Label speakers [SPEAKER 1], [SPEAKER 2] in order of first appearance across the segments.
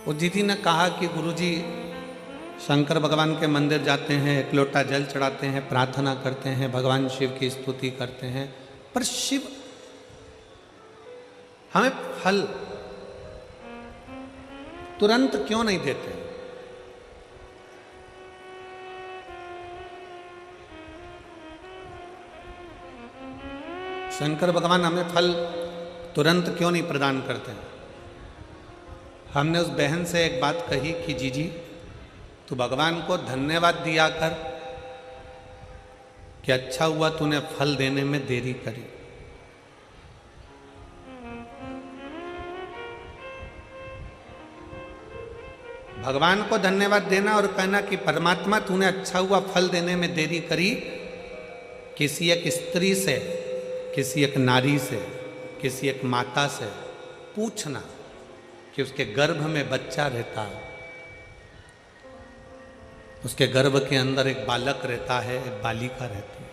[SPEAKER 1] वो दीदी ने कहा कि गुरुजी शंकर भगवान के मंदिर जाते हैं, एक लोटा जल चढ़ाते हैं, प्रार्थना करते हैं, भगवान शिव की स्तुति करते हैं, पर शिव हमें फल तुरंत क्यों नहीं देते? शंकर भगवान हमें फल तुरंत क्यों नहीं प्रदान करते? हमने उस बहन से एक बात कही कि जीजी तू भगवान को धन्यवाद दिया कर कि अच्छा हुआ तूने फल देने में देरी करी। भगवान को धन्यवाद देना और कहना कि परमात्मा तूने अच्छा हुआ फल देने में देरी करी। किसी एक स्त्री से, किसी एक नारी से, किसी एक माता से पूछना कि उसके गर्भ में बच्चा रहता है, उसके गर्भ के अंदर एक बालक रहता है, एक बालिका रहती है।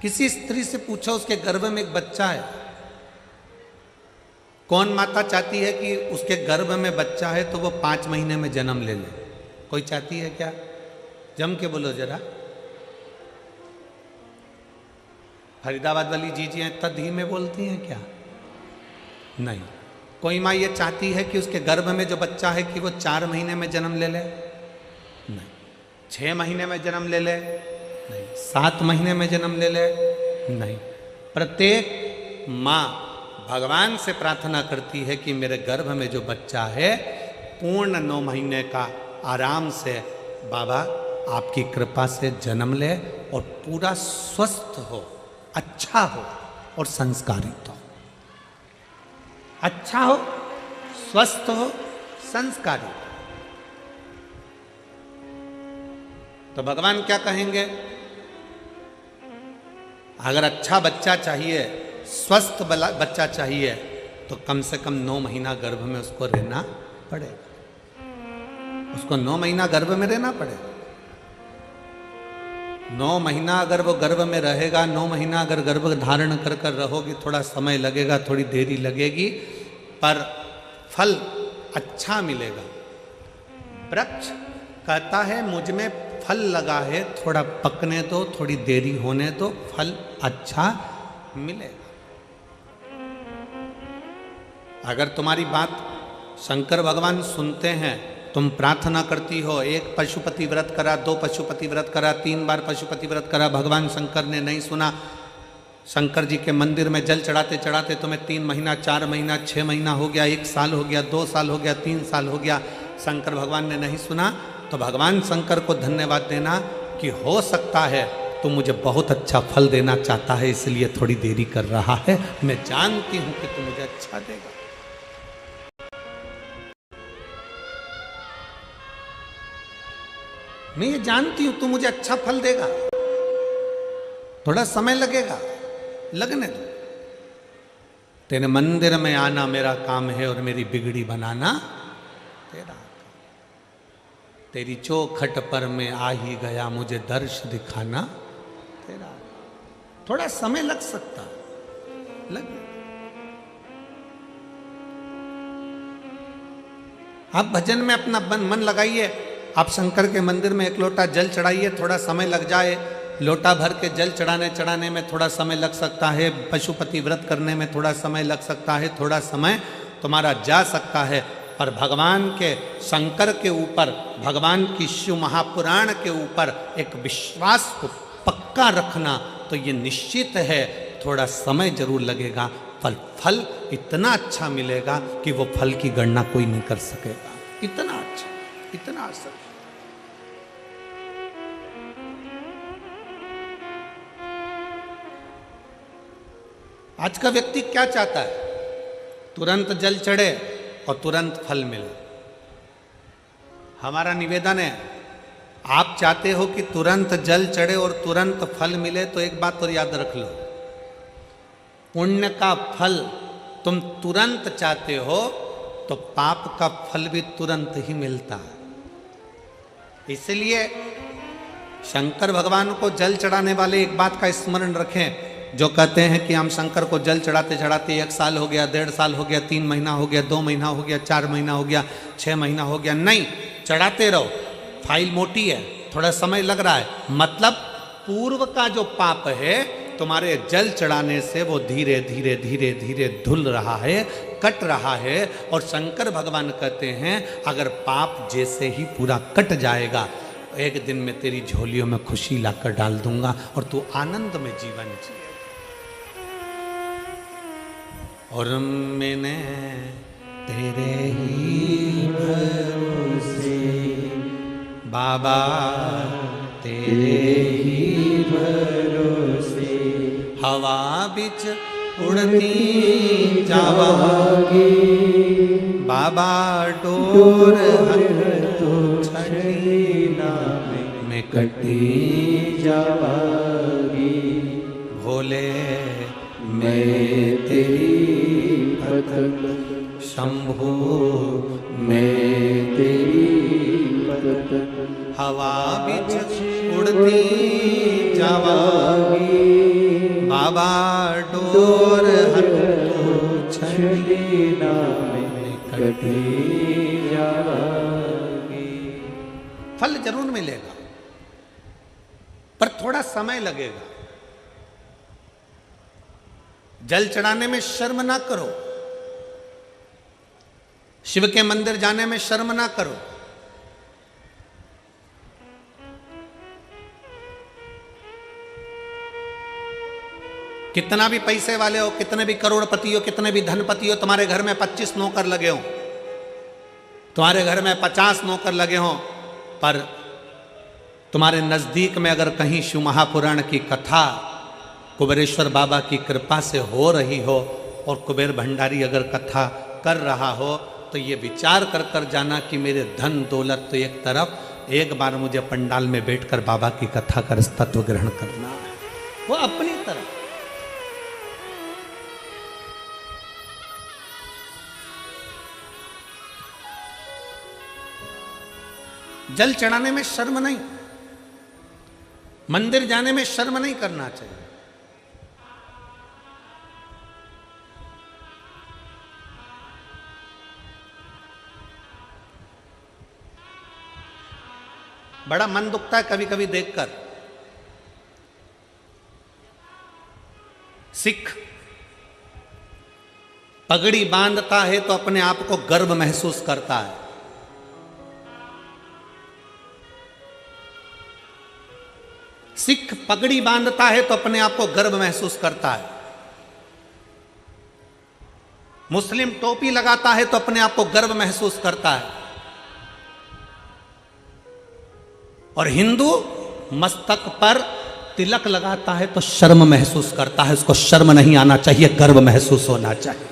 [SPEAKER 1] किसी स्त्री से पूछो उसके गर्भ में एक बच्चा है। कौन माता चाहती है कि उसके गर्भ में बच्चा है तो वो 5 महीने में जन्म ले ले? कोई चाहती है क्या? जम के बोलो जरा। फरीदाबाद वाली जीजियां इतना धीमे बोलती हैं क्या? नहीं। कोई माँ ये चाहती है कि उसके गर्भ में जो बच्चा है कि वो 4 महीने में जन्म ले ले? नहीं। 6 महीने में जन्म ले ले? नहीं। 7 महीने में जन्म ले ले? नहीं। प्रत्येक माँ भगवान से प्रार्थना करती है कि मेरे गर्भ में जो बच्चा है पूर्ण 9 महीने का आराम से बाबा आपकी कृपा से जन्म ले और पूरा स्वस्थ हो, अच्छा हो और संस्कारित हो। अच्छा हो, स्वस्थ हो, संस्कारित हो। तो भगवान क्या कहेंगे? अगर अच्छा बच्चा चाहिए, स्वस्थ बच्चा चाहिए तो कम से कम 9 महीना गर्भ में उसको रहना पड़ेगा। उसको 9 महीना गर्भ में रहना पड़ेगा। 9 महीना अगर वो गर्भ में रहेगा, 9 महीना अगर गर्भ धारण कर कर रहोगी, थोड़ा समय लगेगा, थोड़ी देरी लगेगी, पर फल अच्छा मिलेगा। वृक्ष कहता है मुझ में फल लगा है, थोड़ा पकने दो, थोड़ी देरी होने दो, फल अच्छा मिलेगा। अगर तुम्हारी बात शंकर भगवान सुनते हैं, तुम प्रार्थना करती हो, 1 पशुपति व्रत करा, 2 पशुपति व्रत करा, 3 बार पशुपति व्रत करा, भगवान शंकर ने नहीं सुना। शंकर जी के मंदिर में जल चढ़ाते चढ़ाते तुम्हें 3 महीना, 4 महीना, 6 महीना हो गया, 1 साल हो गया, 2 साल हो गया, 3 साल हो गया, शंकर भगवान ने नहीं सुना, तो भगवान शंकर को धन्यवाद देना कि हो सकता है तो मुझे बहुत अच्छा फल देना चाहता है, इसलिए थोड़ी देरी कर रहा है। मैं जानती हूं कि तू मुझे अच्छा देगा। मैं ये जानती हूं तू मुझे अच्छा फल देगा। थोड़ा समय लगेगा, लगने दो। तेरे मंदिर में आना मेरा काम है और मेरी बिगड़ी बनाना तेरा काम। तेरी चौखट पर मैं आ ही गया, मुझे दर्श दिखाना तेरा काम। थोड़ा समय लग सकता, लगे। आप भजन में अपना मन लगाइए, आप शंकर के मंदिर में 1 लोटा जल चढ़ाइए, थोड़ा समय लग जाए। लोटा भर के जल चढ़ाने में थोड़ा समय लग सकता है, पशुपति व्रत करने में थोड़ा समय लग सकता है, थोड़ा समय तुम्हारा जा सकता है, पर भगवान के शंकर के ऊपर, भगवान की शिव महापुराण के ऊपर एक विश्वास को पक्का रखना, तो ये निश्चित है थोड़ा समय जरूर लगेगा, पर फल इतना अच्छा मिलेगा कि वो फल की गणना कोई नहीं कर सकेगा। इतना अच्छा, इतना असर। आज का व्यक्ति क्या चाहता है? तुरंत जल चढ़े और तुरंत फल मिले। हमारा निवेदन है, आप चाहते हो कि तुरंत जल चढ़े और तुरंत फल मिले, तो एक बात और याद रख लो, पुण्य का फल तुम तुरंत चाहते हो तो पाप का फल भी तुरंत ही मिलता है। इसलिए शंकर भगवान को जल चढ़ाने वाले एक बात का स्मरण रखें, जो कहते हैं कि हम शंकर को जल चढ़ाते चढ़ाते 1 साल हो गया, 1.5 साल हो गया, 3 महीना हो गया, 2 महीना हो गया, 4 महीना हो गया, 6 महीना हो गया, नहीं, चढ़ाते रहो। फाइल मोटी है, थोड़ा समय लग रहा है, मतलब पूर्व का जो पाप है तुम्हारे जल चढ़ाने से वो धीरे धीरे धीरे धीरे धुल रहा है, कट रहा है। और शंकर भगवान कहते हैं अगर पाप जैसे ही पूरा कट जाएगा, एक दिन में तेरी झोलियों में खुशी लाकर डाल दूंगा और तू आनंद में जीवन जिए। और मैंने तेरे ही भरोसे बाबा, तेरे ही भरोसे हवा बिच उड़ती जावागी, बाबा डोर तो छड़ीना में कटी जावागी। भोले मैं तेरी भक्त, शंभू मैं तेरी भक्त, हवा बिच उड़ती जावागी, बाबा डोर हटो छड़ीना में कटी जावागी। फल जरूर मिलेगा पर थोड़ा समय लगेगा। जल चढ़ाने में शर्म ना करो, शिव के मंदिर जाने में शर्म ना करो। कितना भी पैसे वाले हो, कितने भी करोड़पति हो, कितने भी धनपति हो, तुम्हारे घर में 25 नौकर लगे हो, तुम्हारे घर में 50 नौकर लगे हो, पर तुम्हारे नजदीक में अगर कहीं शिव महापुराण की कथा कुबेरेश्वर बाबा की कृपा से हो रही हो और कुबेर भंडारी अगर कथा कर रहा हो, तो ये विचार कर कर जाना कि मेरे धन दौलत तो एक तरफ, एक बार मुझे पंडाल में बैठकर बाबा की कथा कर तत्व ग्रहण करना है, वो अपनी तरफ। जल चढ़ाने में शर्म नहीं, मंदिर जाने में शर्म नहीं करना चाहिए। बड़ा मन दुखता है कभी कभी देखकर, सिख पगड़ी बांधता है तो अपने आप को गर्व महसूस करता है, सिख पगड़ी बांधता है तो अपने आप को गर्व महसूस करता है, मुस्लिम टोपी लगाता है तो अपने आप को गर्व महसूस करता है, और हिंदू मस्तक पर तिलक लगाता है तो शर्म महसूस करता है। उसको शर्म नहीं आना चाहिए, गर्व महसूस होना चाहिए।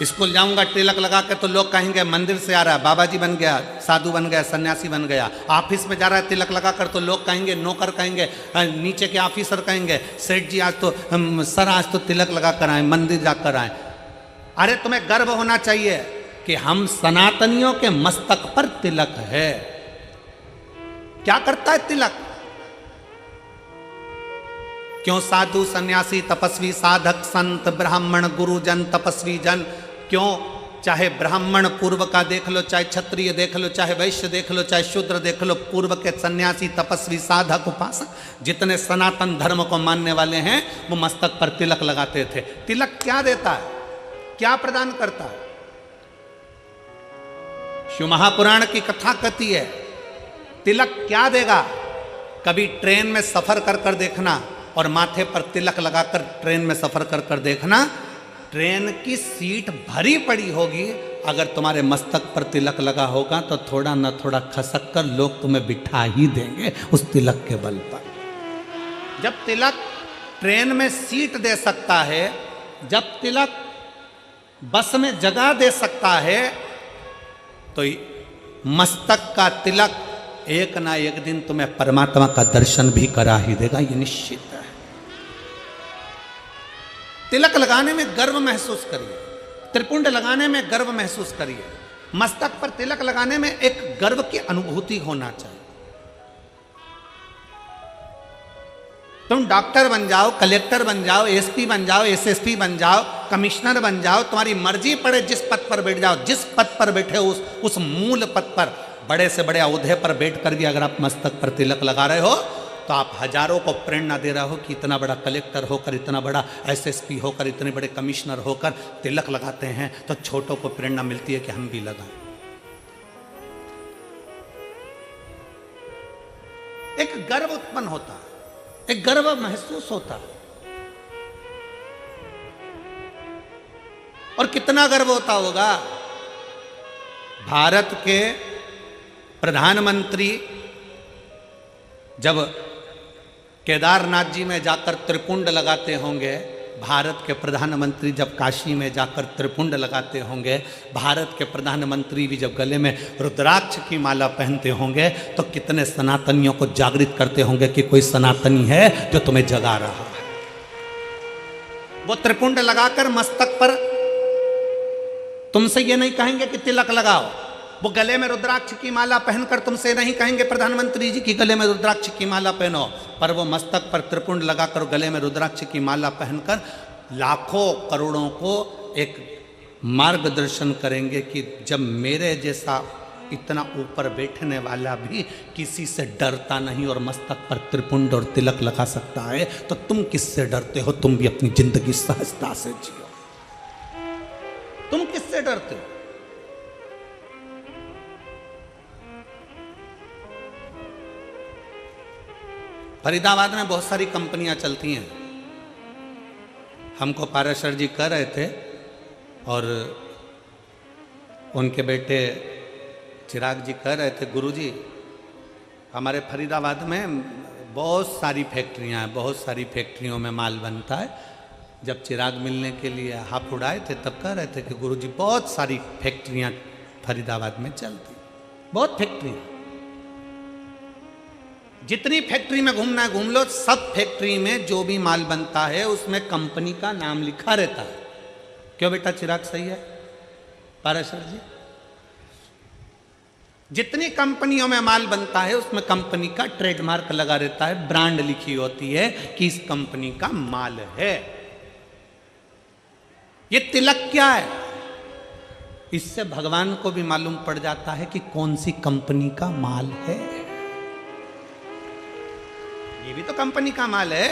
[SPEAKER 1] स्कूल जाऊंगा तिलक लगा के तो लोग कहेंगे मंदिर से आ रहा है, बाबा जी बन गया, साधु बन गया, सन्यासी बन गया। ऑफिस में जा रहा है तिलक लगा कर तो लोग कहेंगे, नौकर कहेंगे, नीचे के ऑफिसर कहेंगे, सेठ जी आज तो सर आज तो तिलक लगा कर आए, मंदिर जाकर आए। अरे तुम्हें गर्व होना चाहिए कि हम सनातनियों के मस्तक पर तिलक है। क्या करता है तिलक? क्यों साधु सन्यासी तपस्वी साधक संत ब्राह्मण गुरुजन तपस्वी जन, क्यों चाहे ब्राह्मण पूर्व का देख लो, चाहे क्षत्रिय देख लो, चाहे वैश्य देख लो, चाहे शूद्र देख लो, पूर्व के सन्यासी तपस्वी साधक उपासक जितने सनातन धर्म को मानने वाले हैं वो मस्तक पर तिलक लगाते थे। तिलक क्या देता है, क्या प्रदान करता है? शिव महापुराण की कथा कहती है तिलक क्या देगा। कभी ट्रेन में सफर कर कर देखना और माथे पर तिलक लगाकर ट्रेन में सफर कर कर देखना, ट्रेन की सीट भरी पड़ी होगी, अगर तुम्हारे मस्तक पर तिलक लगा होगा तो थोड़ा न थोड़ा खसक कर लोग तुम्हें बिठा ही देंगे उस तिलक के बल पर। जब तिलक ट्रेन में सीट दे सकता है, जब तिलक बस में जगह दे सकता है, तो मस्तक का तिलक एक ना एक दिन तुम्हें परमात्मा का दर्शन भी करा ही देगा, ये निश्चित है। तिलक लगाने में गर्व महसूस करिए, त्रिपुंड लगाने में गर्व महसूस करिए, मस्तक पर तिलक लगाने में एक गर्व की अनुभूति होना चाहिए। तुम डॉक्टर बन जाओ, कलेक्टर बन जाओ, एसपी बन जाओ, एसएसपी बन जाओ, कमिश्नर बन जाओ, तुम्हारी मर्जी पड़े जिस पद पर बैठ जाओ, जिस पद पर बैठे हो उस मूल पद पर, बड़े से बड़े औहदे पर बैठकर भी अगर आप मस्तक पर तिलक लगा रहे हो तो आप हजारों को प्रेरणा दे रहा हो कि इतना बड़ा कलेक्टर होकर, इतना बड़ा एसएसपी होकर, इतने बड़े कमिश्नर होकर तिलक लगाते हैं तो छोटों को प्रेरणा मिलती है कि हम भी लगाएं। एक गर्व उत्पन्न होता है, एक गर्व महसूस होता है। और कितना गर्व होता होगा, भारत के प्रधानमंत्री जब केदारनाथ जी में जाकर त्रिपुंड लगाते होंगे, भारत के प्रधानमंत्री जब काशी में जाकर त्रिपुंड लगाते होंगे, भारत के प्रधानमंत्री भी जब गले में रुद्राक्ष की माला पहनते होंगे तो कितने सनातनियों को जागृत करते होंगे कि कोई सनातनी है जो तुम्हें जगा रहा है। वो त्रिपुंड लगाकर मस्तक पर तुमसे ये नहीं कहेंगे कि तिलक लगाओ, वो गले में रुद्राक्ष की माला पहनकर तुमसे नहीं कहेंगे प्रधानमंत्री जी की गले में रुद्राक्ष की माला पहनो, पर वो मस्तक पर त्रिपुंड लगाकर गले में रुद्राक्ष की माला पहनकर लाखों करोड़ों को एक मार्गदर्शन करेंगे कि जब मेरे जैसा इतना ऊपर बैठने वाला भी किसी से डरता नहीं और मस्तक पर त्रिपुंड और तिलक लगा सकता है तो तुम किससे डरते हो? तुम भी अपनी जिंदगी सहजता से जियो। तुम किससे डरते हो? फरीदाबाद में बहुत सारी कंपनियां चलती हैं। हमको पाराशर जी कह रहे थे और उनके बेटे चिराग जी कह रहे थे, गुरुजी हमारे फरीदाबाद में बहुत सारी फैक्ट्रियां हैं, बहुत सारी फैक्ट्रियों में माल बनता है। जब चिराग मिलने के लिए हाथ उड़ाए थे तब कह रहे थे कि गुरुजी बहुत सारी फैक्ट्रियां फरीदाबाद में चलती, बहुत फैक्ट्रियां, जितनी फैक्ट्री में घूमना है घूम लो, सब फैक्ट्री में जो भी माल बनता है उसमें कंपनी का नाम लिखा रहता है। क्यों बेटा चिराग, सही है पाराशर जी? जितनी कंपनियों में माल बनता है उसमें कंपनी का ट्रेडमार्क लगा रहता है, ब्रांड लिखी होती है कि इस कंपनी का माल है। ये तिलक क्या है? इससे भगवान को भी मालूम पड़ जाता है कि कौन सी कंपनी का माल है। ये भी तो कंपनी का माल है,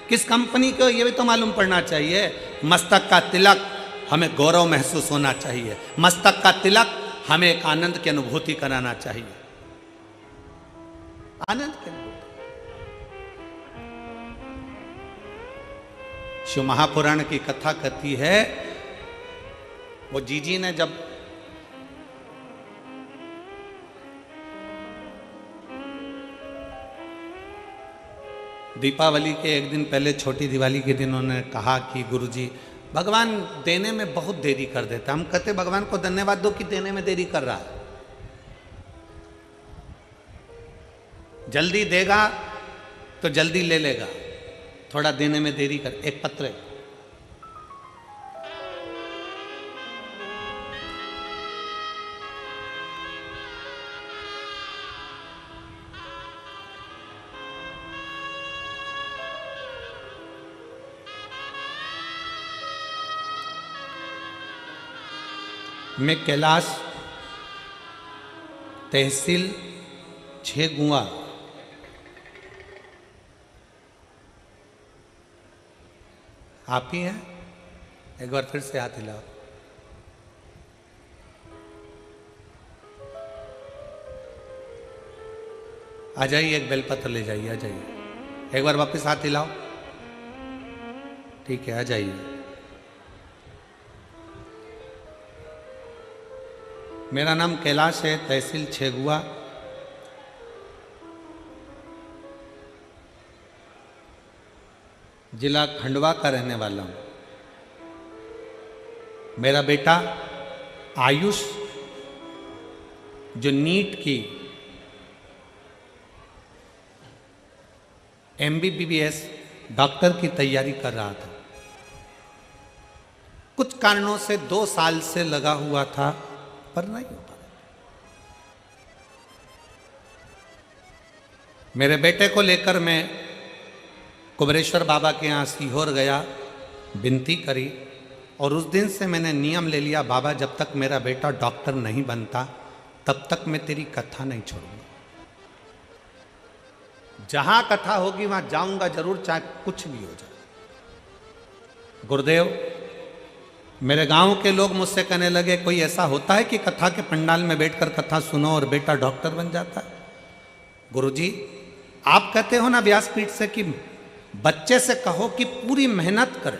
[SPEAKER 1] किस कंपनी को ये भी तो मालूम पड़ना चाहिए। मस्तक का तिलक हमें गौरव महसूस होना चाहिए, मस्तक का तिलक हमें एक आनंद की अनुभूति कराना चाहिए, आनंद की अनुभूति। शिव महापुराण की कथा कहती है, वो जीजी ने जब दीपावली के एक दिन पहले, छोटी दिवाली के दिन उन्होंने कहा कि गुरुजी भगवान देने में बहुत देरी कर देता। हम कहते भगवान को धन्यवाद दो कि देने में देरी कर रहा है, जल्दी देगा तो जल्दी ले लेगा, थोड़ा देने में देरी कर। एक पत्र है, मैं कैलाश तहसील छेगुआ आप ही हैं? एक बार फिर से हाथ हिलाओ। आ जाइए, एक बेलपत्र ले जाइए, आ जाइए। एक बार वापस हाथ हिलाओ। ठीक है, आ जाइए। मेरा नाम कैलाश है, तहसील छेगुआ, जिला खंडवा का रहने वाला हूँ। मेरा बेटा आयुष जो नीट की MBBS डॉक्टर की तैयारी कर रहा था, कुछ कारणों से 2 साल से लगा हुआ था पर नहीं हो पाया। मेरे बेटे को लेकर मैं कुबरेश्वर बाबा के यहाँ सीहोर गया, विनती करी, और उस दिन से मैंने नियम ले लिया, बाबा जब तक मेरा बेटा डॉक्टर नहीं बनता तब तक मैं तेरी कथा नहीं छोड़ूंगा। जहां कथा होगी वहां जाऊंगा जरूर, चाहे कुछ भी हो जाए। गुरुदेव, मेरे गांव के लोग मुझसे कहने लगे, कोई ऐसा होता है कि कथा के पंडाल में बैठकर कथा सुनो और बेटा डॉक्टर बन जाता है? गुरुजी, आप कहते हो ना व्यासपीठ से कि बच्चे से कहो कि पूरी मेहनत करे,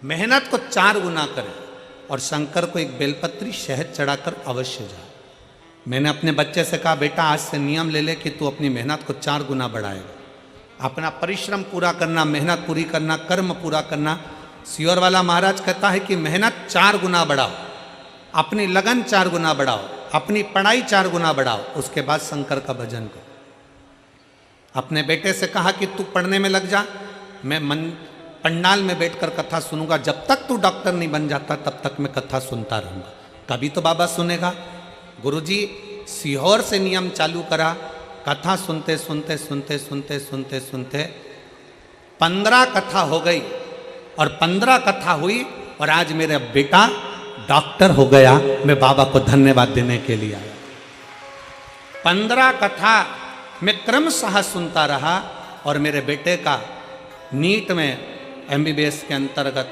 [SPEAKER 1] मेहनत को 4 गुना करे, और शंकर को एक बेलपत्री शहद चढ़ाकर अवश्य जाए। मैंने अपने बच्चे से कहा, बेटा आज से नियम ले ले कि तू अपनी मेहनत को 4 गुना बढ़ाएगा, अपना परिश्रम पूरा करना, मेहनत पूरी करना, कर्म पूरा करना। सियोर वाला महाराज कहता है कि मेहनत 4 गुना बढ़ाओ, अपनी लगन 4 गुना बढ़ाओ, अपनी पढ़ाई 4 गुना बढ़ाओ, उसके बाद शंकर का भजन करो। अपने बेटे से कहा कि तू पढ़ने में लग जा, मैं पंडाल में बैठकर कथा सुनूंगा, जब तक तू डॉक्टर नहीं बन जाता तब तक मैं कथा सुनता रहूंगा, कभी तो बाबा सुनेगा। गुरुजी, सीहोर से नियम चालू करा, कथा सुनते सुनते सुनते सुनते सुनते सुनते 15 कथा हो गई, और 15 कथा हुई और आज मेरा बेटा डॉक्टर हो गया। मैं बाबा को धन्यवाद देने के लिए आया। 15 कथा मैं क्रमशः सुनता रहा और मेरे बेटे का नीट में MBBS के अंतर्गत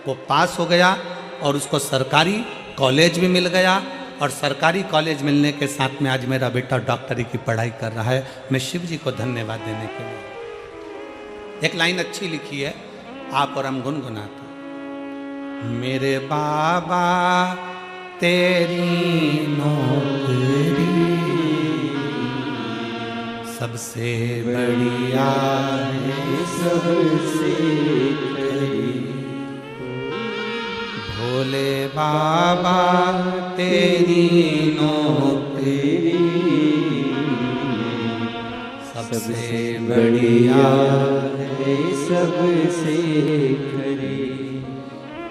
[SPEAKER 1] वो पास हो गया, और उसको सरकारी कॉलेज भी मिल गया, और सरकारी कॉलेज मिलने के साथ में आज मेरा बेटा डॉक्टरी की पढ़ाई कर रहा है। मैं शिव जी को धन्यवाद देने के लिए। एक लाइन अच्छी लिखी है, आप और हम गुनगुनाते। मेरे बाबा तेरी नौकरी सबसे बढ़िया है, सबसे भोले बाबा तेरी नौकरी सबसे बढ़िया है, सबसे खरी।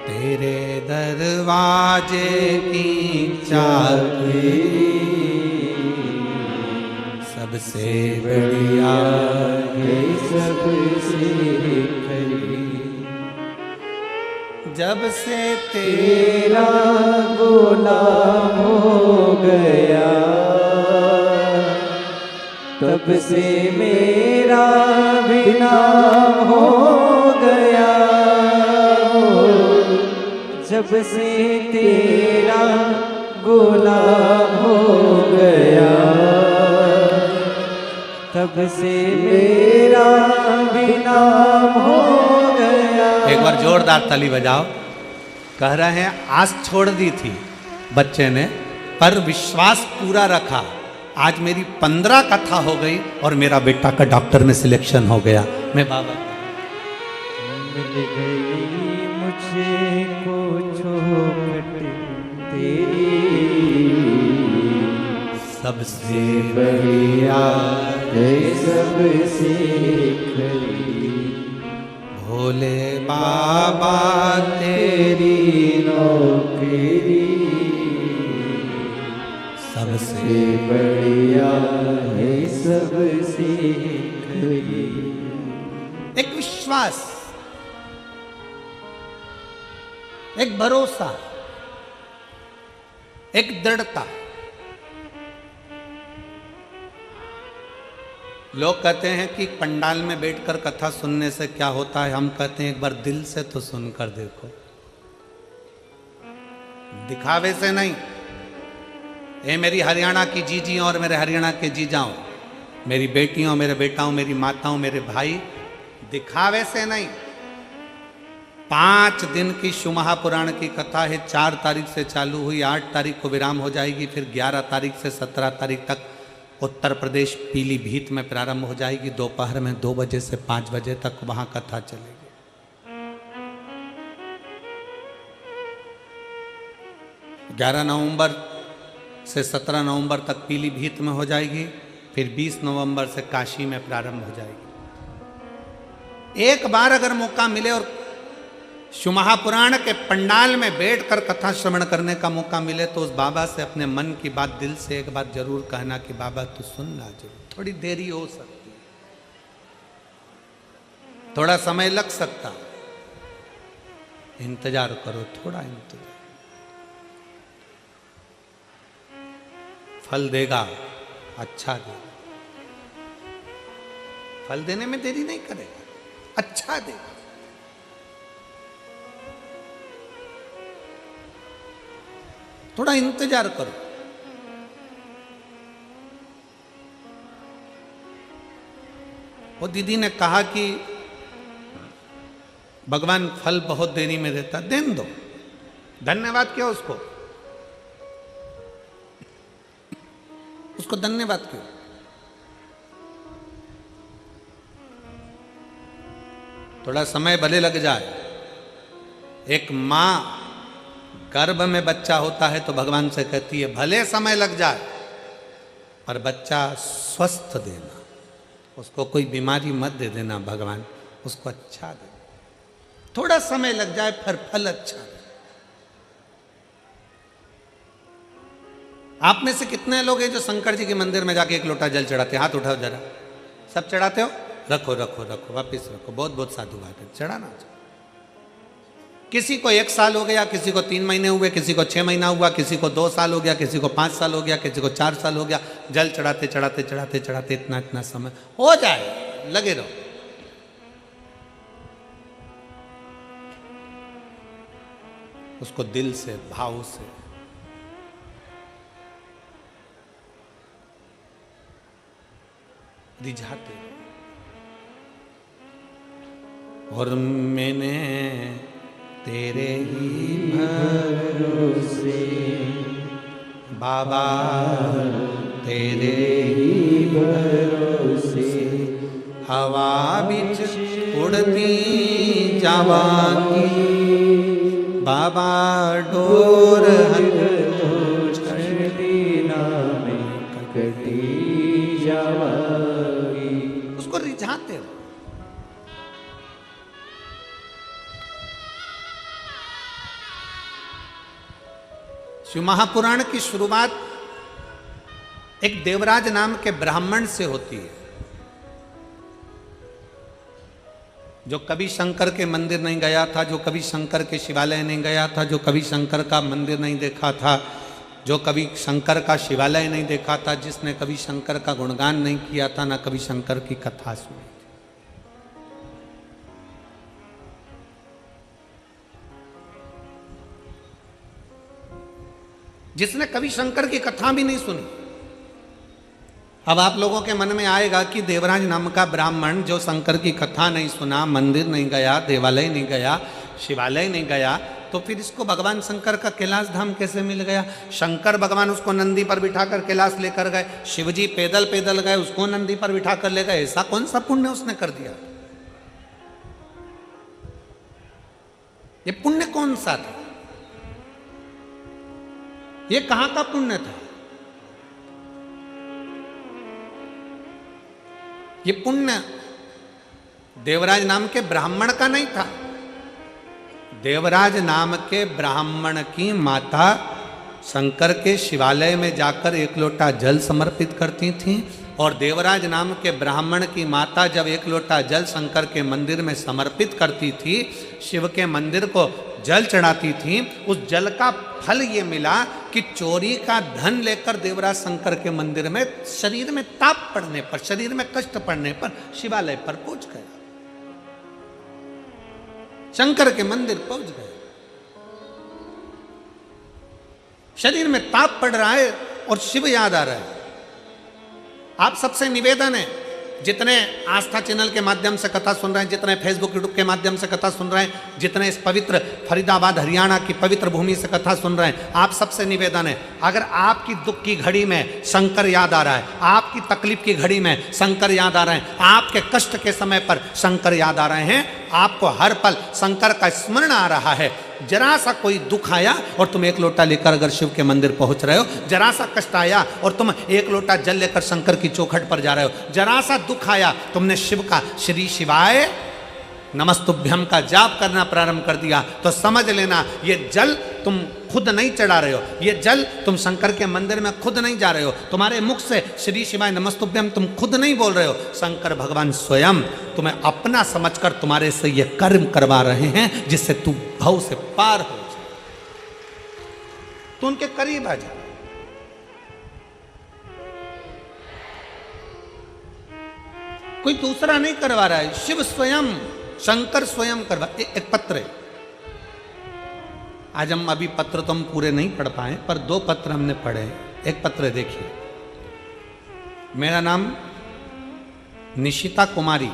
[SPEAKER 1] तेरे दरवाजे की चाबी सबसे बढ़िया है, सबसे खरी। जब से तेरा गुलाम हो गया तब से मेरा भी नाम हो गया। जब से तेरा गुलाम हो गया तब से मेरा भी नाम हो गया। एक बार जोरदार ताली बजाओ। कह रहे हैं आस छोड़ दी थी बच्चे ने, पर विश्वास पूरा रखा। आज मेरी 15 कथा हो गई और मेरा बेटा का डॉक्टर में सिलेक्शन हो गया। मैं बाबा
[SPEAKER 2] मिल गई मुझे को चौखट तेरी
[SPEAKER 1] सबसे बढ़िया
[SPEAKER 2] है, सबसे खरी।
[SPEAKER 1] भोले बाबा तेरी
[SPEAKER 2] नौकरी
[SPEAKER 1] सबसे
[SPEAKER 2] बढ़िया है, सबसे खरी।
[SPEAKER 1] एक विश्वास, एक भरोसा, एक दृढ़ता। लोग कहते हैं कि पंडाल में बैठकर कथा सुनने से क्या होता है। हम कहते हैं एक बार दिल से तो सुनकर देखो, दिखावे से नहीं। ये मेरी हरियाणा की जीजियों और मेरे हरियाणा के जीजाओं, मेरी बेटियों, मेरे बेटाओं, मेरी माताओं, मेरे भाई, दिखावे से नहीं। 5 दिन की शिव महापुराण की कथा है। 4 तारीख से चालू हुई, 8 तारीख को विराम हो जाएगी, फिर 11 तारीख से 17 तारीख तक उत्तर प्रदेश पीलीभीत में प्रारंभ हो जाएगी। दोपहर में 2 बजे से 5 बजे तक वहां कथा चलेगी। 11 नवंबर से 17 नवंबर तक पीलीभीत में हो जाएगी, फिर 20 नवंबर से काशी में प्रारंभ हो जाएगी। एक बार अगर मौका मिले और शिव महापुराण के पंडाल में बैठकर कथा श्रवण करने का मौका मिले तो उस बाबा से अपने मन की बात दिल से एक बार जरूर कहना कि बाबा तू सुन ला, जरूर थोड़ी देरी हो सकती है, थोड़ा समय लग सकता, इंतजार करो, थोड़ा इंतजार, फल देगा, अच्छा देगा, फल देने में देरी नहीं करेगा, अच्छा देगा। थोड़ा इंतजार करो। वो दीदी ने कहा कि भगवान फल बहुत देरी में देता, देने दो, धन्यवाद क्यों उसको, उसको धन्यवाद क्यों। थोड़ा समय भले लग जाए। एक मां गर्भ में बच्चा होता है तो भगवान से कहती है भले समय लग जाए पर बच्चा स्वस्थ देना, उसको कोई बीमारी मत दे देना भगवान, उसको अच्छा दे। थोड़ा समय लग जाए फिर फल अच्छा दे। आप में से कितने लोग हैं जो शंकर जी के मंदिर में जाके एक लोटा जल चढ़ाते हैं? हाथ उठाओ जरा। सब चढ़ाते हो? रखो रखो रखो, वापिस रखो। बहुत बहुत साधु बात है, चढ़ाना। किसी को 1 साल हो गया, किसी को 3 महीने हुए, किसी को 6 महीना हुआ, किसी को 2 साल हो गया, किसी को 5 साल हो गया, किसी को 4 साल हो गया। जल चढ़ाते चढ़ाते चढ़ाते चढ़ाते इतना इतना समय हो जाए, लगे रहो। उसको दिल से, भाव से रिझाते। और मैंने तेरे ही
[SPEAKER 2] भरोसे
[SPEAKER 1] बाबा, तेरे
[SPEAKER 2] ही भरोसे
[SPEAKER 1] हवा बिच उड़ती जावांगी बाबा, डोर
[SPEAKER 2] में कटी जावागी।
[SPEAKER 1] उसको रिझाते हो। शिव महापुराण की शुरुआत एक देवराज नाम के ब्राह्मण से होती है, जो कभी शंकर के मंदिर नहीं गया था, जो कभी शंकर के शिवालय नहीं गया था, जो कभी शंकर का मंदिर नहीं देखा था, जो कभी शंकर का शिवालय नहीं देखा था, जिसने कभी शंकर का गुणगान नहीं किया था, ना कभी शंकर की कथा सुनी। जिसने कभी शंकर की कथा भी नहीं सुनी। अब आप लोगों के मन में आएगा कि देवराज नाम का ब्राह्मण जो शंकर की कथा नहीं सुना, मंदिर नहीं गया, देवालय नहीं गया, शिवालय नहीं गया, तो फिर इसको भगवान शंकर का कैलाश धाम कैसे मिल गया? शंकर भगवान उसको नंदी पर बिठाकर कैलाश लेकर गए, शिवजी पैदल पैदल गए, उसको नंदी पर बिठाकर ले गए। ऐसा कौन सा पुण्य उसने कर दिया? ये पुण्य कौन सा था? ये कहां का पुण्य था? ये पुण्य देवराज नाम के ब्राह्मण का नहीं था। देवराज नाम के ब्राह्मण की माता शंकर के शिवालय में जाकर 1 लोटा जल समर्पित करती थी, और देवराज नाम के ब्राह्मण की माता जब 1 लोटा जल शंकर के मंदिर में समर्पित करती थी, शिव के मंदिर को जल चढ़ाती थी, उस जल का फल ये मिला कि चोरी का धन लेकर देवराज शंकर के मंदिर में शरीर में ताप पड़ने पर, शरीर में कष्ट पड़ने पर शिवालय पर पहुंच गया, शंकर के मंदिर पहुंच गए। शरीर में ताप पड़ रहा है और शिव याद आ रहा है। आप सबसे निवेदन है, जितने आस्था चैनल के माध्यम से कथा सुन रहे हैं, जितने फेसबुक यूट्यूब के माध्यम से कथा सुन रहे हैं, जितने इस पवित्र फरीदाबाद हरियाणा की पवित्र भूमि से कथा सुन रहे हैं, आप सबसे निवेदन है, अगर आपकी दुख की घड़ी में शंकर याद आ रहा है, आपकी तकलीफ की घड़ी में शंकर याद आ रहे हैं, आपके कष्ट के समय पर शंकर याद आ रहे हैं, आपको हर पल शंकर का स्मरण आ रहा है, जरा सा कोई दुख आया और तुम 1 लोटा लेकर अगर शिव के मंदिर पहुंच रहे हो, जरा सा कष्ट आया और तुम 1 लोटा जल लेकर शंकर की चौखट पर जा रहे हो, जरा सा दुख आया, तुमने शिव का श्री शिवाय नमस्तुभ्यम का जाप करना प्रारंभ कर दिया तो समझ लेना ये जल तुम खुद नहीं चढ़ा रहे हो, ये जल तुम शंकर के मंदिर में खुद नहीं जा रहे हो, तुम्हारे मुख से श्री शिवाय नमस्तुभ्यम तुम खुद नहीं बोल रहे हो, शंकर भगवान स्वयं तुम्हें अपना समझकर तुम्हारे से ये कर्म करवा रहे हैं जिससे तू भव से पार हो जाए, तू उनके करीब आ जा। कोई दूसरा नहीं करवा रहा है, शिव स्वयं, शंकर स्वयं करवा। एक पत्र है, आज हम अभी पत्र तो हम पूरे नहीं पढ़ पाए पर 2 पत्र हमने पढ़े। एक पत्र देखिए, मेरा नाम निशिता कुमारी,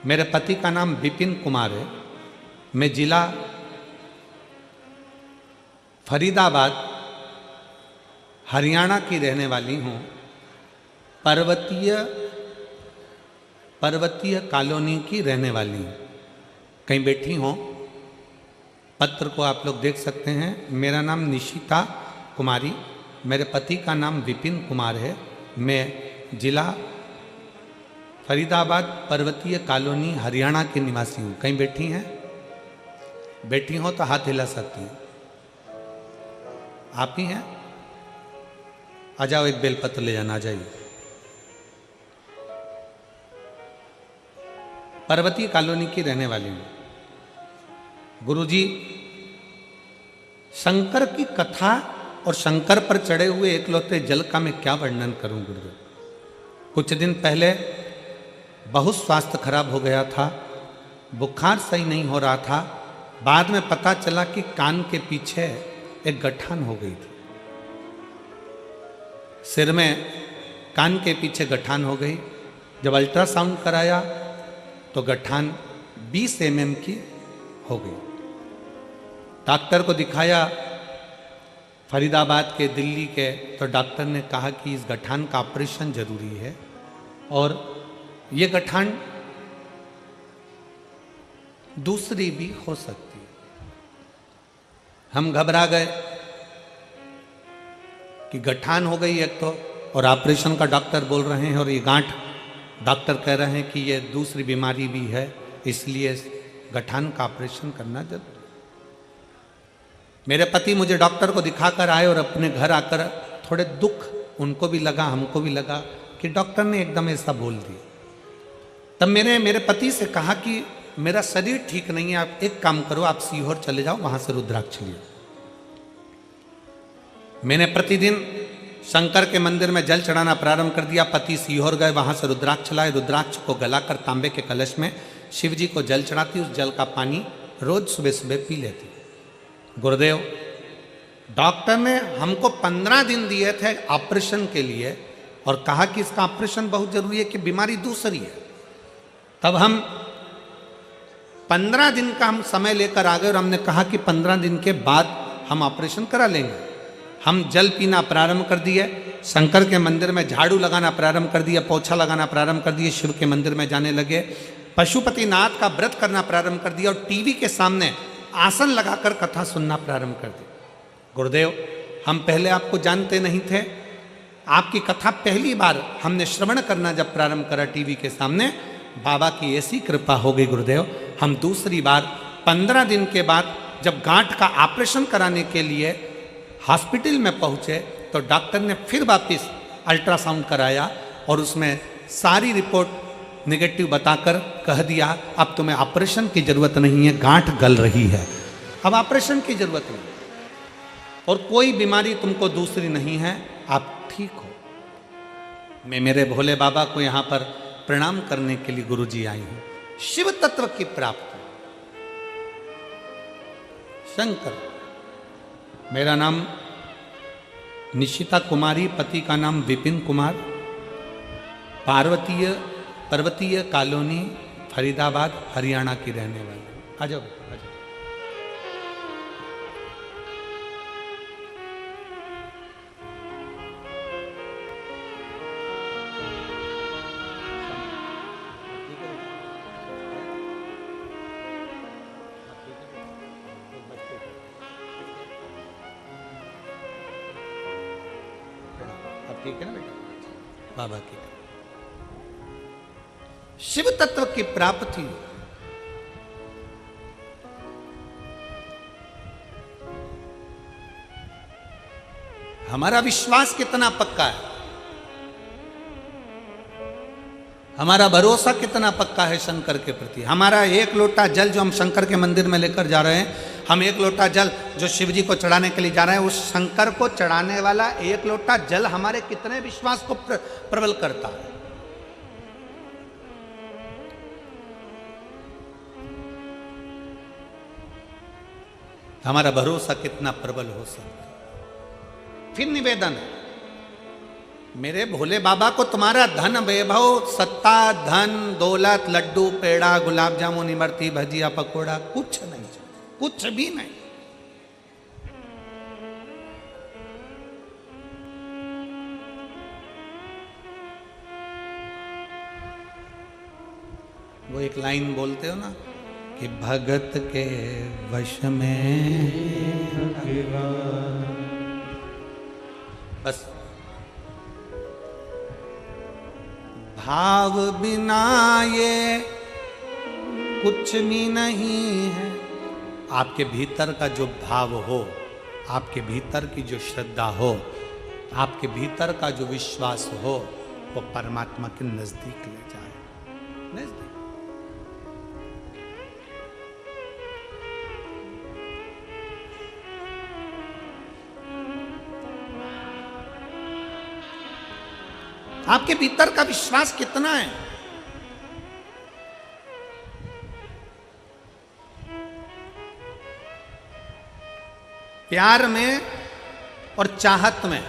[SPEAKER 1] मेरे पति का नाम विपिन कुमार है, मैं जिला फरीदाबाद हरियाणा की रहने वाली हूँ, पर्वतीय कॉलोनी की रहने वाली हूँ। कहीं बैठी हो, पत्र को आप लोग देख सकते हैं। मेरा नाम निशिता कुमारी, मेरे पति का नाम विपिन कुमार है, मैं जिला फरीदाबाद पर्वतीय कॉलोनी हरियाणा की निवासी हूँ। कहीं बैठी हैं? बैठी हो तो हाथ हिला सकती हैं। आप ही हैं? आ जाओ, एक बेलपत्र ले जाना, आ जाइए। पर्वतीय कॉलोनी की रहने वाली हूँ। गुरुजी, शंकर की कथा और शंकर पर चढ़े हुए एकलौते जल का मैं क्या वर्णन करूं गुरुदेव। कुछ दिन पहले बहुत स्वास्थ्य खराब हो गया था, बुखार सही नहीं हो रहा था, बाद में पता चला कि कान के पीछे एक गठान हो गई थी, सिर में कान के पीछे गठान हो गई। जब अल्ट्रासाउंड कराया तो गठान 20 mm की हो गई। डॉक्टर को दिखाया फरीदाबाद के, दिल्ली के, तो डॉक्टर ने कहा कि इस गठान का ऑपरेशन जरूरी है और ये गठान दूसरी भी हो सकती है। हम घबरा गए कि गठान हो गई एक तो, और ऑपरेशन का डॉक्टर बोल रहे हैं, और ये गांठ डॉक्टर कह रहे हैं कि ये दूसरी बीमारी भी है, इसलिए गठान का ऑपरेशन करना जरूरी। मेरे पति मुझे डॉक्टर को दिखाकर आए और अपने घर आकर थोड़े दुख उनको भी लगा, हमको भी लगा कि डॉक्टर ने एकदम ऐसा बोल दिया। तब मेरे पति से कहा कि मेरा शरीर ठीक नहीं है, आप एक काम करो, आप सीहोर चले जाओ, वहां से रुद्राक्ष लियो। मैंने प्रतिदिन शंकर के मंदिर में जल चढ़ाना प्रारंभ कर दिया। पति सीहोर गए, वहां से रुद्राक्ष लाए, रुद्राक्ष को गलाकर तांबे के कलश में शिव जी को जल चढ़ाती, उस जल का पानी रोज सुबह सुबह पी लेती। गुरुदेव, डॉक्टर ने हमको 15 दिन दिए थे ऑपरेशन के लिए और कहा कि इसका ऑपरेशन बहुत जरूरी है कि बीमारी दूसरी है। तब हम 15 दिन का हम समय लेकर आ गए और हमने कहा कि 15 दिन के बाद हम ऑपरेशन करा लेंगे। हम जल पीना प्रारंभ कर दिए, शंकर के मंदिर में झाड़ू लगाना प्रारंभ कर दिया, पोछा लगाना प्रारंभ कर दिए, शिव के मंदिर में जाने लगे, पशुपतिनाथ का व्रत करना प्रारंभ कर दिया और टीवी के सामने आसन लगाकर कथा सुनना प्रारंभ कर दी। गुरुदेव, हम पहले आपको जानते नहीं थे, आपकी कथा पहली बार हमने श्रवण करना जब प्रारंभ करा टीवी के सामने, बाबा की ऐसी कृपा हो गई गुरुदेव। हम दूसरी बार 15 दिन के बाद जब गांठ का ऑपरेशन कराने के लिए हॉस्पिटल में पहुंचे तो डॉक्टर ने फिर वापस अल्ट्रासाउंड कराया और उसमें सारी रिपोर्ट नेगेटिव बताकर कह दिया अब तुम्हें ऑपरेशन की जरूरत नहीं है, गांठ गल रही है, अब ऑपरेशन की जरूरत नहीं और कोई बीमारी तुमको दूसरी नहीं है, आप ठीक हो। मैं मेरे भोले बाबा को यहाँ पर प्रणाम करने के लिए गुरुजी आई हूँ। शिव तत्व की प्राप्ति। शंकर, मेरा नाम निशिता कुमारी, पति का नाम विपिन कुमार, पर्वतीय कॉलोनी फरीदाबाद हरियाणा की रहने वाली। आ जाओ, आ जाओ। ठीक है ना बेटा, बाबा की शिव तत्व की प्राप्ति हमारा विश्वास कितना पक्का है, हमारा भरोसा कितना पक्का है शंकर के प्रति। हमारा एक लोटा जल जो हम शंकर के मंदिर में लेकर जा रहे हैं, हम एक लोटा जल जो शिव जी को चढ़ाने के लिए जा रहे हैं, उस शंकर को चढ़ाने वाला एक लोटा जल हमारे कितने विश्वास को प्रबल करता है। हमारा भरोसा कितना प्रबल हो सकता है। फिर निवेदन है, मेरे भोले बाबा को तुम्हारा धन वैभव सत्ता धन दौलत लड्डू पेड़ा गुलाब जामुन इमरती भजिया पकोड़ा कुछ नहीं चाहिए, कुछ भी नहीं। वो एक लाइन बोलते हो ना कि भगत के वश में बस भाव बिना ये कुछ भी नहीं है। आपके भीतर का जो भाव हो, आपके भीतर की जो श्रद्धा हो, आपके भीतर का जो विश्वास हो, वो परमात्मा के नजदीक ले जाए। नजदीक आपके भीतर का विश्वास कितना है। प्यार में और चाहत में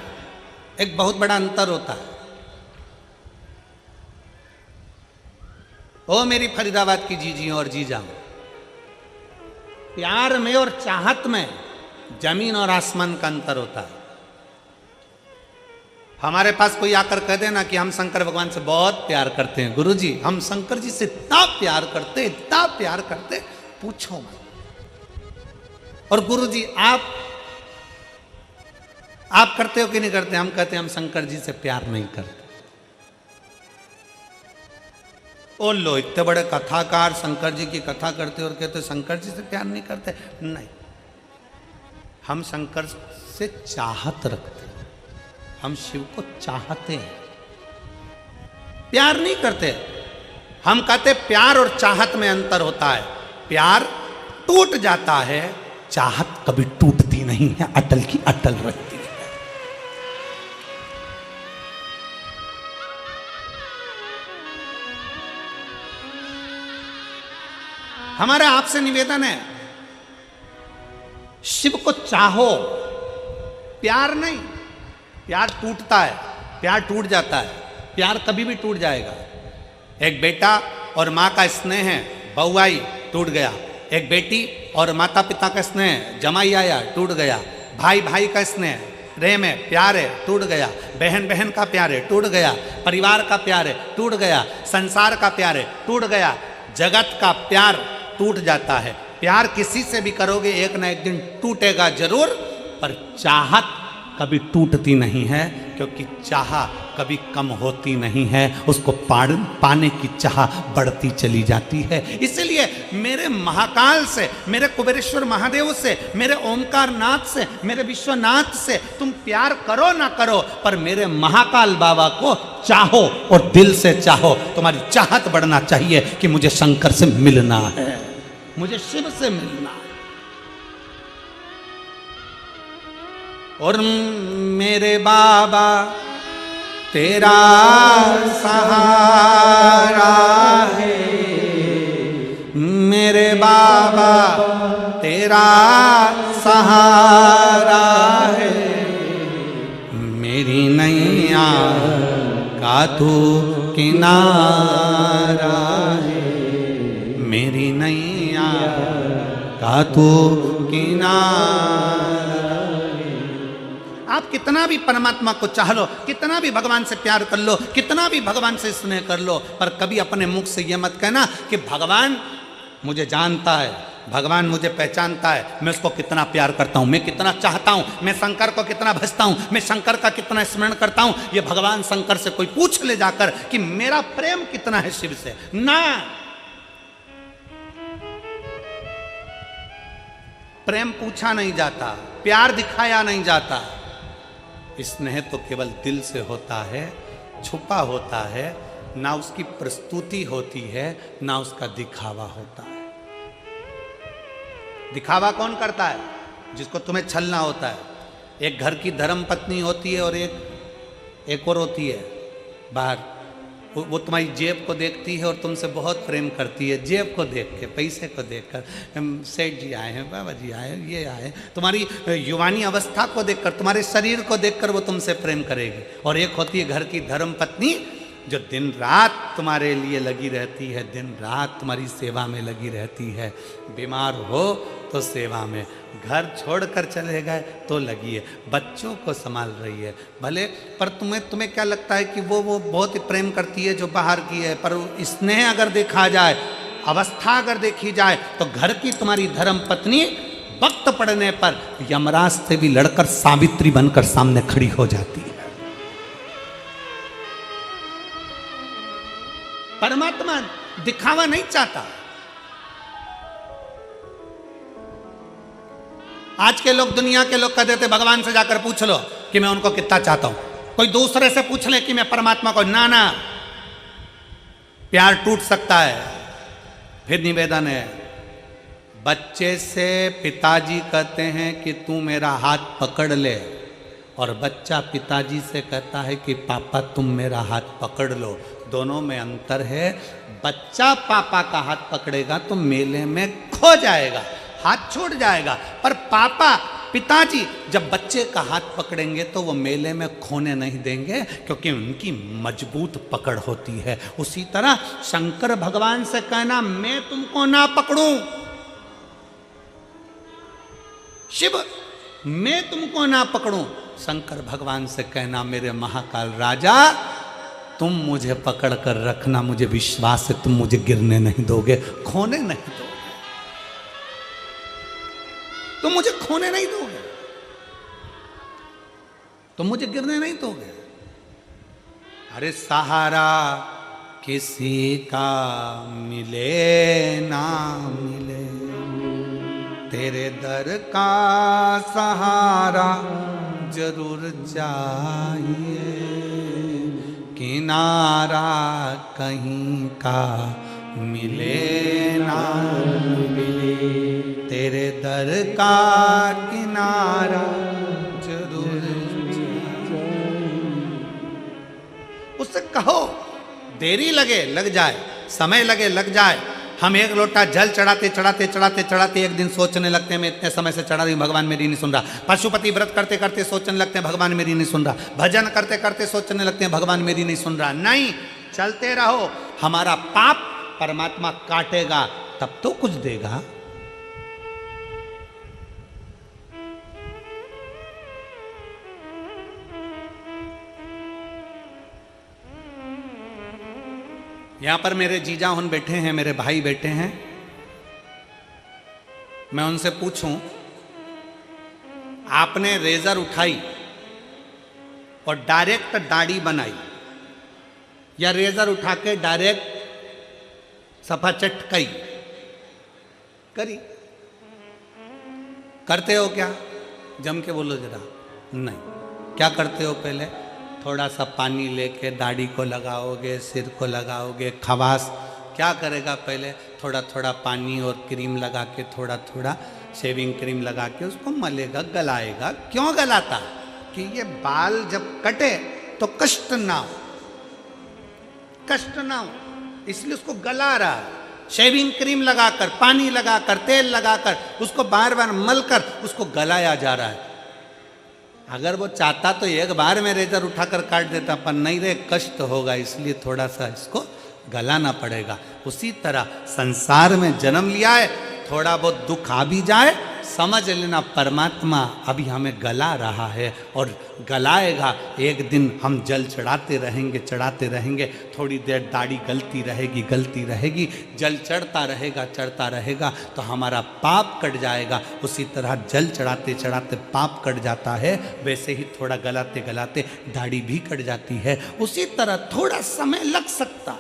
[SPEAKER 1] एक बहुत बड़ा अंतर होता है। ओ मेरी फरीदाबाद की जीजियों और जीजा, प्यार में और चाहत में जमीन और आसमान का अंतर होता है। हमारे पास कोई आकर कह देना कि हम शंकर भगवान से बहुत प्यार करते हैं, गुरुजी हम शंकर जी से इतना प्यार करते, इतना प्यार करते, पूछो मत। और गुरुजी आप करते हो कि नहीं करते? हम कहते हैं हम शंकर जी से प्यार नहीं करते। ओ लो, इतने बड़े कथाकार शंकर जी की कथा करते और कहते शंकर जी से प्यार नहीं करते। नहीं, हम शंकर से चाहत रखते, हम शिव को चाहते हैं, प्यार नहीं करते। हम कहते प्यार और चाहत में अंतर होता है। प्यार टूट जाता है, चाहत कभी टूटती नहीं है, अटल की अटल रहती है। हमारा आपसे निवेदन है, शिव को चाहो, प्यार नहीं। प्यार टूटता है, प्यार टूट जाता है, प्यार कभी भी टूट जाएगा। एक बेटा और माँ का स्नेह है, बहू आई टूट गया। एक बेटी और माता पिता का स्नेह, जमाई आया टूट गया। भाई भाई का स्नेह, प्रेम है, प्यार है, टूट गया। बहन बहन का प्यार है, टूट गया। परिवार का प्यार है, टूट गया। संसार का प्यार है, टूट गया। जगत का प्यार टूट जाता है। प्यार किसी से भी करोगे एक ना एक दिन टूटेगा जरूर, पर चाहत कभी टूटती नहीं है, क्योंकि चाह कभी कम होती नहीं है, उसको पाने की चाह बढ़ती चली जाती है। इसलिए मेरे महाकाल से, मेरे कुबेरेश्वर महादेव से, मेरे ओमकार नाथ से, मेरे विश्वनाथ से तुम प्यार करो ना करो, पर मेरे महाकाल बाबा को चाहो और दिल से चाहो। तुम्हारी चाहत बढ़ना चाहिए कि मुझे शंकर से मिलना है, मुझे शिव से मिलना है। और मेरे बाबा तेरा सहारा है, मेरे बाबा तेरा सहारा है। मेरी नैया का तू किनारा है, मेरी नैया का तू किनारा। आप कितना भी परमात्मा को चाह लो, कितना भी भगवान से प्यार कर लो, कितना भी भगवान से स्नेह कर लो, पर कभी अपने मुख से यह मत कहना कि भगवान मुझे जानता है, भगवान मुझे पहचानता है, मैं उसको कितना प्यार करता हूँ, मैं कितना चाहता हूँ, मैं शंकर को कितना भजता हूँ, मैं शंकर का कितना स्मरण करता हूँ। ये भगवान शंकर से कोई पूछ ले जाकर कि मेरा प्रेम कितना है शिव से, ना। प्रेम पूछा नहीं जाता, प्यार दिखाया नहीं जाता। स्नेह तो केवल दिल से होता है, छुपा होता है, ना उसकी प्रस्तुति होती है, ना उसका दिखावा होता है। दिखावा कौन करता है? जिसको तुम्हें छलना होता है। एक घर की धर्म पत्नी होती है और एक और होती है बाहर, वो तुम्हारी जेब को देखती है और तुमसे बहुत प्रेम करती है, जेब को देख के, पैसे को देखकर, सेठ जी आए हैं, बाबा जी आए हैं, ये आए, तुम्हारी युवानी अवस्था को देखकर, तुम्हारे शरीर को देखकर वो तुमसे प्रेम करेगी। और एक होती है घर की धर्म पत्नी जो दिन रात तुम्हारे लिए लगी रहती है, दिन रात तुम्हारी सेवा में लगी रहती है। बीमार हो तो सेवा में, घर छोड़कर चले गए तो लगी है, बच्चों को संभाल रही है भले, पर तुम्हें क्या लगता है कि वो बहुत ही प्रेम करती है जो बाहर की है, पर स्नेह अगर देखा जाए, अवस्था अगर देखी जाए, तो घर की तुम्हारी धर्म पत्नी वक्त पड़ने पर यमराज से भी लड़कर सावित्री बनकर सामने खड़ी हो जाती है। परमात्मा दिखावा नहीं चाहता। आज के लोग, दुनिया के लोग कह देते भगवान से जाकर पूछ लो कि मैं उनको कितना चाहता हूं, कोई दूसरे से पूछ ले कि मैं परमात्मा को, ना, प्यार टूट सकता है। फिर निवेदन है, बच्चे से पिताजी कहते हैं कि तू मेरा हाथ पकड़ ले, और बच्चा पिताजी से कहता है कि पापा तुम मेरा हाथ पकड़ लो। दोनों में अंतर है। बच्चा पापा का हाथ पकड़ेगा तो मेले में खो जाएगा, हाथ छोड़ जाएगा, पर पापा पिताजी जब बच्चे का हाथ पकड़ेंगे तो वो मेले में खोने नहीं देंगे, क्योंकि उनकी मजबूत पकड़ होती है। उसी तरह शंकर भगवान से कहना मैं तुमको ना पकड़ूं, शिव मैं तुमको ना पकड़ूं, शंकर भगवान से कहना मेरे महाकाल राजा तुम मुझे पकड़ कर रखना, मुझे विश्वास है तुम मुझे गिरने नहीं दोगे, खोने नहीं दोगे, तुम मुझे खोने नहीं दोगे, तुम मुझे गिरने नहीं दोगे। अरे सहारा किसी का मिले ना मिले, तेरे दर का सहारा जरूर चाहिए, किनारा कहीं का मिले ना मिले, तेरे दर का किनारा जरूर चाहिए। उससे कहो देरी लगे लग जाए, समय लगे लग जाए। हम एक लोटा जल चढ़ाते चढ़ाते चढ़ाते चढ़ाते एक दिन सोचने लगते हैं मैं इतने समय से चढ़ा रही हूँ, भगवान मेरी नहीं सुन रहा। पशुपति व्रत करते करते सोचने लगते हैं भगवान मेरी नहीं सुन रहा। भजन करते करते सोचने लगते हैं भगवान मेरी नहीं सुन रहा। नहीं, चलते रहो, हमारा पाप परमात्मा काटेगा तब तो कुछ देगा। यहां पर मेरे जीजा उन बैठे हैं, मेरे भाई बैठे हैं, मैं उनसे पूछूं आपने रेजर उठाई और डायरेक्ट दाढ़ी बनाई, या रेजर उठा के डायरेक्ट सफा चटकाई करी? करते हो क्या? जम के बोलो जरा। नहीं, क्या करते हो? पहले थोड़ा सा पानी लेके दाढ़ी को लगाओगे, सिर को लगाओगे, खवास क्या करेगा? पहले थोड़ा थोड़ा पानी और क्रीम लगा के, थोड़ा थोड़ा शेविंग क्रीम लगा के उसको मलेगा, गलाएगा। क्यों गलाता? कि ये बाल जब कटे तो कष्ट ना हो, कष्ट ना हो, इसलिए उसको गला रहा है। शेविंग क्रीम लगाकर, पानी लगाकर, तेल लगाकर उसको बार बार मलकर उसको गलाया जा रहा है। अगर वो चाहता तो एक बार में रेजर उठाकर काट देता, पर नहीं रे, कष्ट होगा, इसलिए थोड़ा सा इसको गलाना पड़ेगा। उसी तरह संसार में जन्म लिया है, थोड़ा बहुत दुख आ भी जाए, समझ लेना परमात्मा अभी हमें गला रहा है और गलाएगा। एक दिन हम जल चढ़ाते रहेंगे, चढ़ाते रहेंगे, थोड़ी देर दाढ़ी गलती रहेगी, गलती रहेगी, जल चढ़ता रहेगा, चढ़ता रहेगा, तो हमारा पाप कट जाएगा। उसी तरह जल चढ़ाते चढ़ाते पाप कट जाता है, वैसे ही थोड़ा गलाते गलाते दाढ़ी भी कट जाती है। उसी तरह थोड़ा समय लग सकता,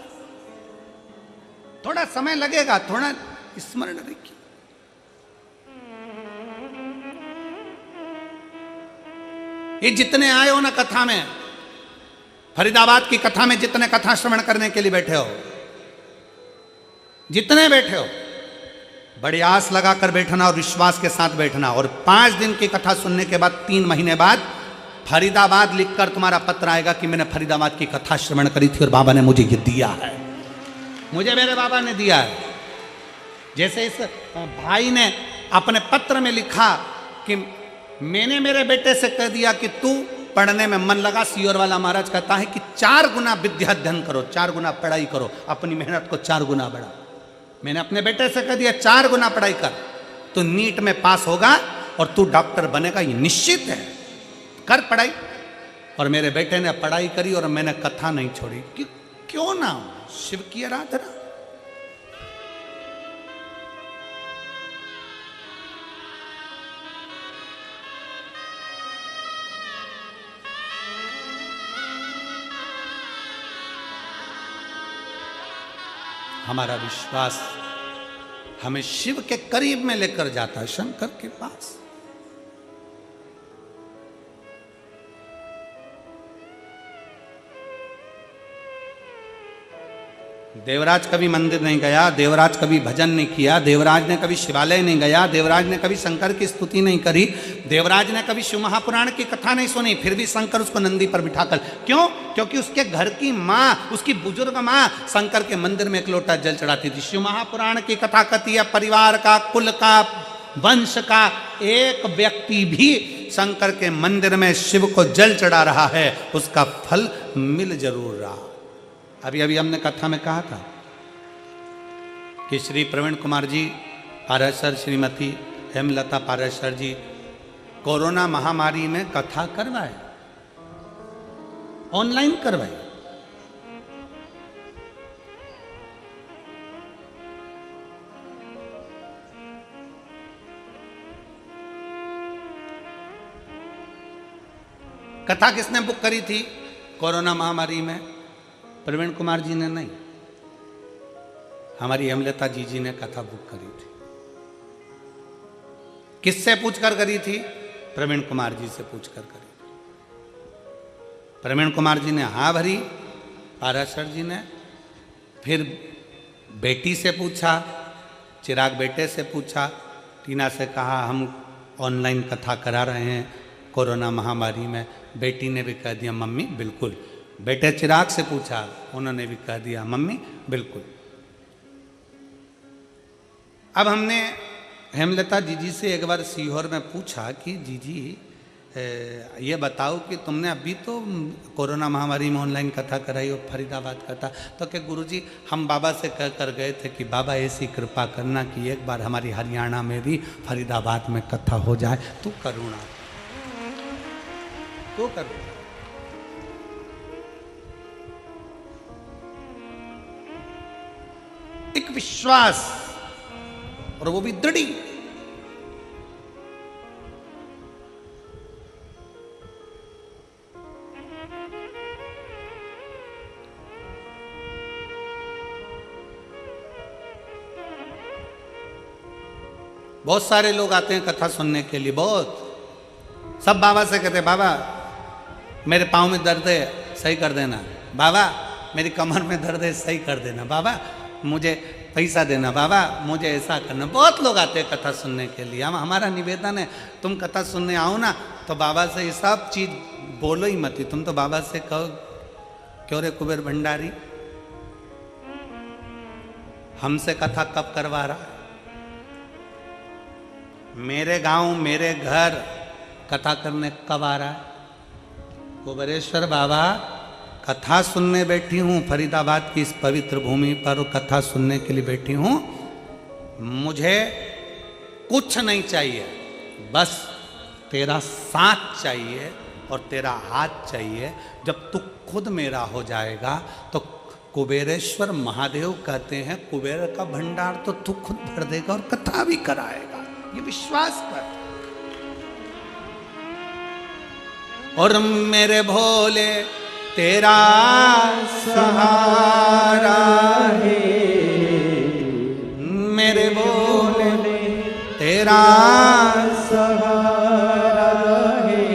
[SPEAKER 1] थोड़ा समय लगेगा, थोड़ा स्मरण रखिए। ये जितने आए हो ना कथा में, फरीदाबाद की कथा में जितने कथा श्रवण करने के लिए बैठे हो, जितने बैठे हो, बड़ी आस लगाकर बैठना और विश्वास के साथ बैठना। और 5 दिन की कथा सुनने के बाद 3 महीने बाद फरीदाबाद लिखकर तुम्हारा पत्र आएगा कि मैंने फरीदाबाद की कथा श्रवण करी थी और बाबा ने मुझे ये दिया है, मुझे मेरे बाबा ने दिया है। जैसे इस भाई ने अपने पत्र में लिखा कि मैंने मेरे बेटे से कह दिया कि तू पढ़ने में मन लगा। सियोर वाला महाराज कहता है कि 4 गुना विद्या अध्ययन करो, 4 गुना पढ़ाई करो, अपनी मेहनत को 4 गुना बढ़ा। मैंने अपने बेटे से कह दिया 4 गुना पढ़ाई कर, तो नीट में पास होगा और तू डॉक्टर बनेगा, ये निश्चित है, कर पढ़ाई। और मेरे बेटे ने पढ़ाई करी और मैंने कथा नहीं छोड़ी। क्यों ना, शिव की आराधना। हमारा विश्वास हमें शिव के करीब में लेकर जाता है, शंकर के पास। देवराज कभी मंदिर नहीं गया, देवराज कभी भजन नहीं किया, देवराज ने कभी शिवालय नहीं गया, देवराज ने कभी शंकर की स्तुति नहीं करी, देवराज ने कभी शिव महापुराण की कथा नहीं सुनी, फिर भी शंकर उसको नंदी पर बिठाकर। क्यों? क्योंकि उसके घर की माँ, उसकी बुजुर्ग माँ शंकर के मंदिर में 1 लोटा जल चढ़ाती थी। शिव महापुराण की कथा कहती है परिवार का, कुल का, वंश का एक व्यक्ति भी शंकर के मंदिर में शिव को जल चढ़ा रहा है, उसका फल मिल जरूर रहा। अभी अभी हमने कथा में कहा था कि श्री प्रवीण कुमार जी पाराशर, श्रीमती हेमलता पाराशर जी कोरोना महामारी में कथा करवाए, ऑनलाइन करवाई। कथा किसने बुक करी थी कोरोना महामारी में? प्रवीण कुमार जी ने नहीं, हमारी हेमलता जी ने कथा बुक करी थी। किससे पूछकर करी थी? प्रवीण कुमार जी से पूछकर करी थी। प्रवीण कुमार जी ने हाँ भरी, पाराशर जी ने फिर बेटी से पूछा, चिराग बेटे से पूछा, टीना से कहा हम ऑनलाइन कथा करा रहे हैं कोरोना महामारी में। बेटी ने भी कह दिया मम्मी बिल्कुल। बेटे चिराग से पूछा, उन्होंने भी कह दिया मम्मी बिल्कुल। अब हमने हेमलता जी से एक बार सीहोर में पूछा कि जीजी ये बताओ कि तुमने अभी तो कोरोना महामारी में ऑनलाइन कथा कराई और फरीदाबाद कथा, तो क्या गुरुजी हम बाबा से कह कर गए थे कि बाबा ऐसी कृपा करना कि एक बार हमारी हरियाणा में भी फरीदाबाद में कथा हो जाए, तू करुणा, तू करुणा। एक विश्वास, और वो भी दृढ़। बहुत सारे लोग आते हैं कथा सुनने के लिए, बहुत सब बाबा से कहते हैं बाबा मेरे पाँव में दर्द है सही कर देना, बाबा मेरी कमर में दर्द है सही कर देना, बाबा मुझे पैसा देना, बाबा मुझे ऐसा करना। बहुत लोग आते हैं कथा सुनने के लिए। हम हमारा निवेदन है तुम कथा सुनने आओ ना तो बाबा से ये सब चीज बोलो ही मत। तुम तो बाबा से कहो क्यों रे कुबेर भंडारी हमसे कथा कब करवा रहा है? मेरे गांव मेरे घर कथा करने कब आ रहा है? कुबेरेश्वर बाबा कथा सुनने बैठी हूँ, फरीदाबाद की इस पवित्र भूमि पर कथा सुनने के लिए बैठी हूँ। मुझे कुछ नहीं चाहिए, बस तेरा साथ चाहिए और तेरा हाथ चाहिए। जब तू खुद मेरा हो जाएगा तो कुबेरेश्वर महादेव कहते हैं कुबेर का भंडार तो तू खुद भर देगा और कथा भी कराएगा, ये विश्वास कर। और मेरे भोले तेरा सहारा है, मेरे भोले तेरा
[SPEAKER 2] सहारा है,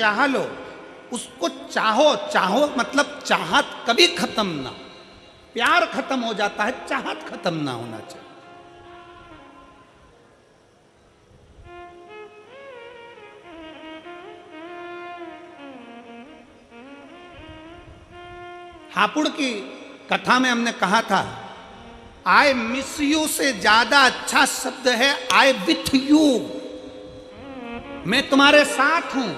[SPEAKER 1] चाह लो, उसको चाहो। चाहो मतलब चाहत कभी खत्म ना, प्यार खत्म हो जाता है, चाहत खत्म ना होना चाहिए। हापुड़ की कथा में हमने कहा था, आई मिस यू से ज्यादा अच्छा शब्द है आई विथ यू, मैं तुम्हारे साथ हूं।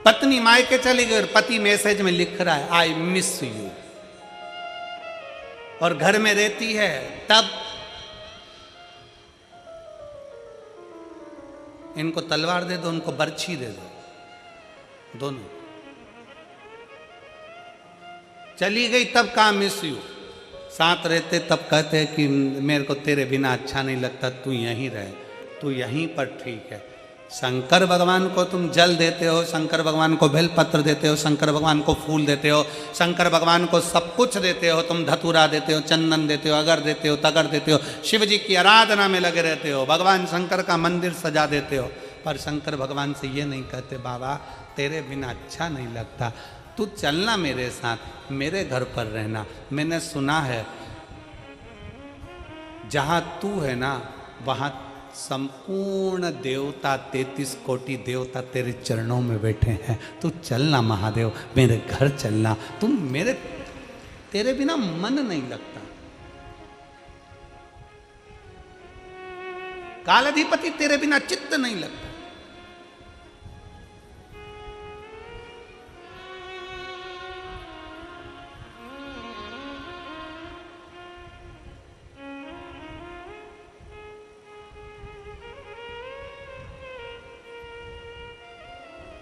[SPEAKER 1] पत्नी मायके चली गई और पति मैसेज में लिख रहा है आई मिस यू, और घर में रहती है तब इनको तलवार दे दो, उनको बर्छी दे दो, दोनों। चली गई तब कहा मिस यू, साथ रहते तब कहते हैं कि मेरे को तेरे बिना अच्छा नहीं लगता, तू यहीं रहे, तू यहीं पर ठीक है। शंकर भगवान को तुम जल देते हो, शंकर भगवान को बेलपत्र देते हो, शंकर भगवान को फूल देते हो, शंकर भगवान को सब कुछ देते हो, तुम धतूरा देते हो, चंदन देते हो, अगर देते हो, तगर देते हो, शिव जी की आराधना में लगे रहते हो, भगवान शंकर का मंदिर सजा देते हो, पर शंकर भगवान से ये नहीं कहते बाबा तेरे बिना अच्छा नहीं लगता, तू चलना मेरे साथ, मेरे घर पर रहना। मैंने सुना है जहाँ तू है ना वहाँ संपूर्ण देवता 33 कोटि देवता तेरे चरणों में बैठे हैं, तू चलना महादेव, मेरे घर चलना, तुम मेरे तेरे बिना मन नहीं लगता। कालाधिपति तेरे बिना चित्त नहीं लगता।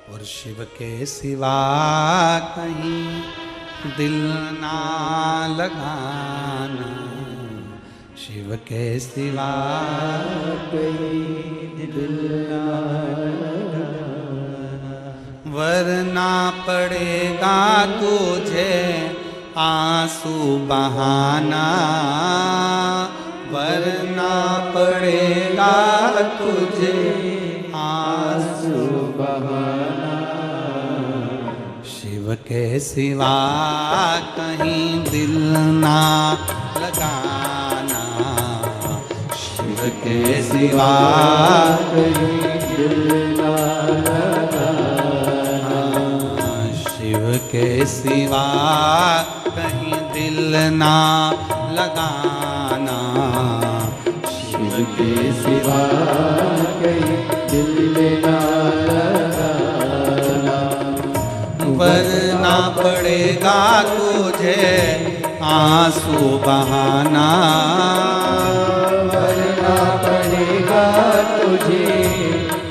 [SPEAKER 1] और शिव के सिवा कहीं दिल ना लगाना, शिव के सिवा
[SPEAKER 2] कहीं दिल ना लगाना,
[SPEAKER 1] वरना पड़ेगा तुझे आंसू बहाना, वरना पड़ेगा तुझे आंसू
[SPEAKER 2] बहाना,
[SPEAKER 1] शिव के सिवा कहीं दिल ना लगाना, शिव के सिवा
[SPEAKER 2] कहीं दिल ना लगाना,
[SPEAKER 1] शिव के सिवा कहीं दिल ना लगाना,
[SPEAKER 2] शिव के सिवा कहीं दिल ना लगाना,
[SPEAKER 1] वरना पड़ेगा तुझे आंसू बहाना,
[SPEAKER 2] वरना पड़ेगा तुझे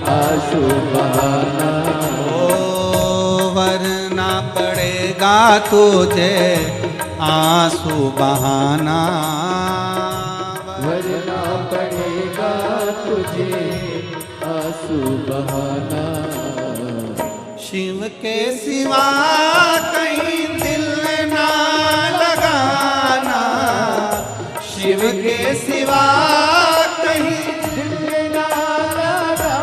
[SPEAKER 2] आंसू बहाना,
[SPEAKER 1] ओ वरना पड़ेगा तुझे आंसू बहाना,
[SPEAKER 2] वरना पड़ेगा तुझे आंसू बहाना,
[SPEAKER 1] शिव के सिवा कहीं दिल ना लगाना, शिव के सिवा कहीं
[SPEAKER 2] दिल ना लगाना,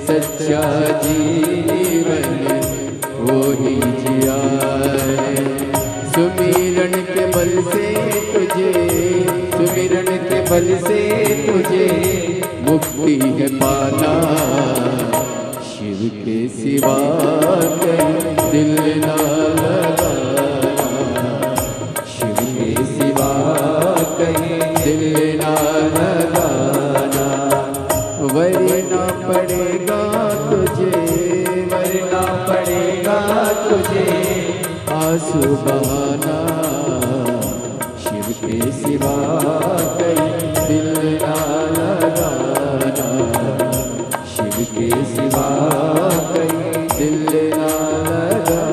[SPEAKER 2] सच्चा जीवन वो ही जिया है। सुमिरन के बल से तुझे, सुमिरन के बल से तुझे मुक्ति है पाना। शिव के सिवा कहीं दिल ना लगाना, शिव के सिवा कहीं दिल ना लगाना। वरना पड़ेगा तुझे, वरना पड़ेगा तुझे आंसू बहाना। शिव के सिवा कहीं दिल ना लगाना, शिव के सिवा कहीं दिल ना लगाना।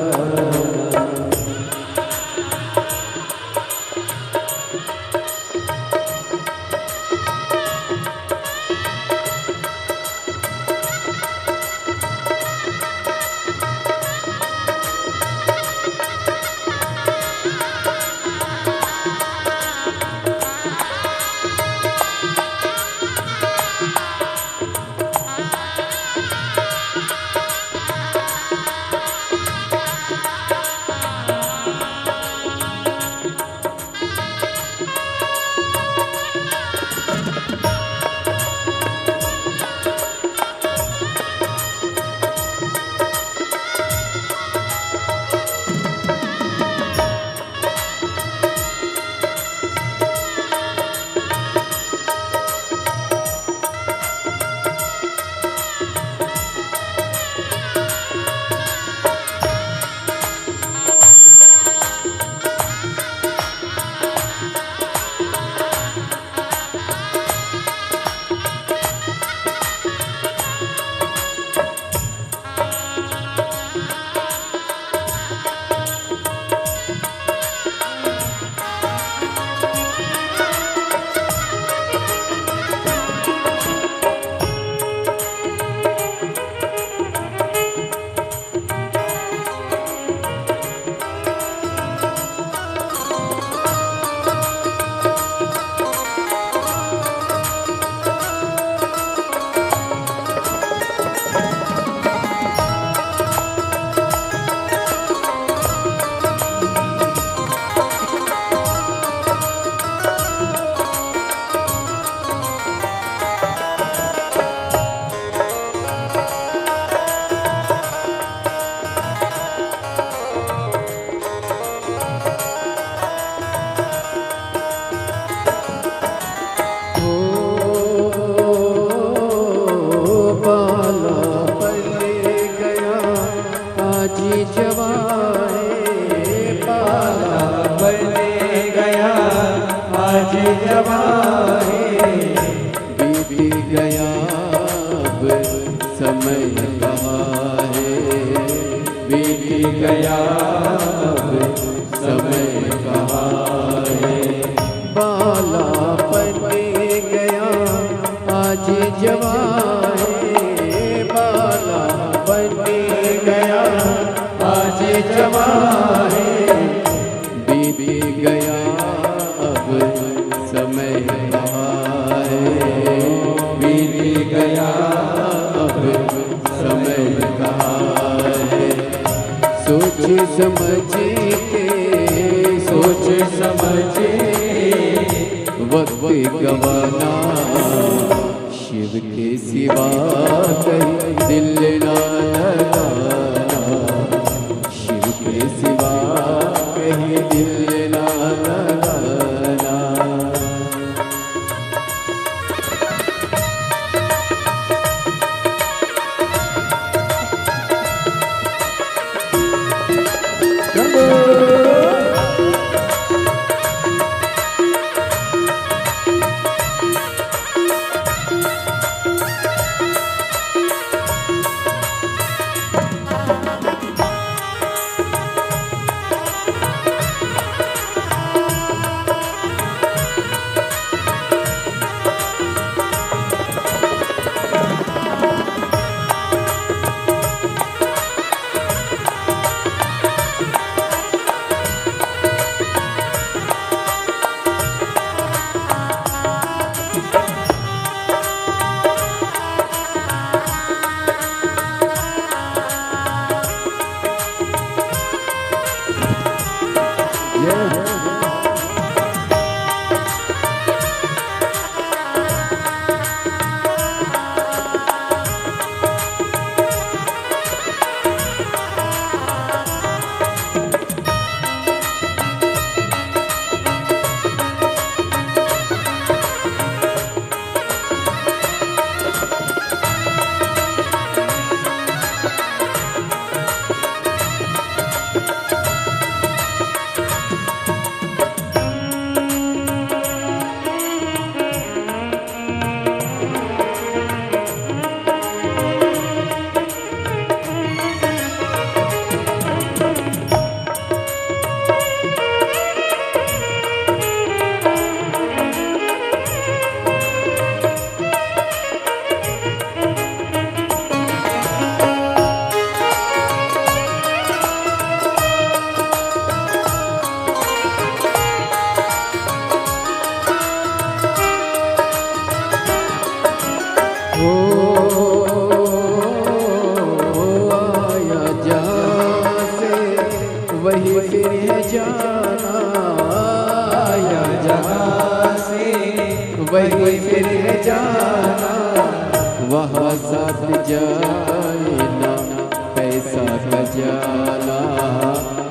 [SPEAKER 2] खजाना,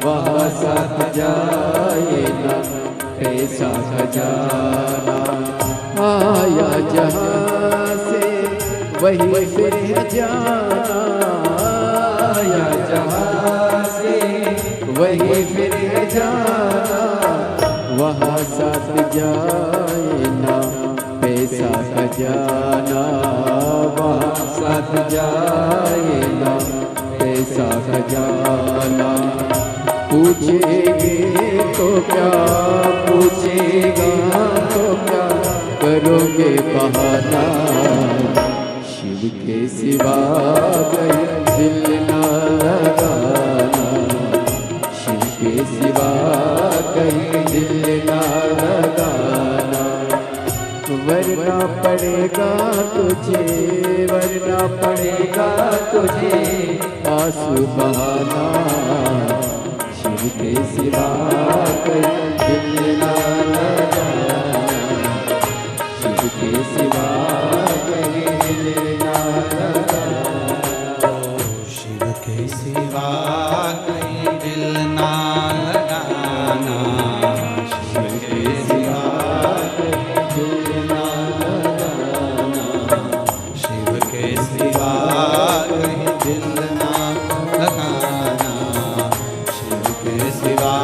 [SPEAKER 2] वहाँ साथ जाए ना ऐसा खजाना। आया जहाँ से वही फिर जाना, आया जहाँ से वही फिर जाना, वहाँ साथ जाए ना पैसा खजाना, वहाँ साथ जाए ना पैसा खजाना। पूछेंगे तो क्या, पूछेगा तो क्या, करोगे बहाना, शिव के सिवा कहीं दिल ना लगाना, शिव के सिवा कहीं दिल ना लगाना। वरना पड़ेगा तुझे, वरना पड़ेगा तुझे आंसू बहाना, शिव के सिवा कहीं दिल ना लगाना, शिव के सिवा कहीं दिल ना लगाना।
[SPEAKER 1] शिव के सिवा कहीं दिल ना लगाना, शिव के सिवा कहीं दिल ना लगाना, शिव के सिवा कहीं दिल ना लगाना, शिव के सिवा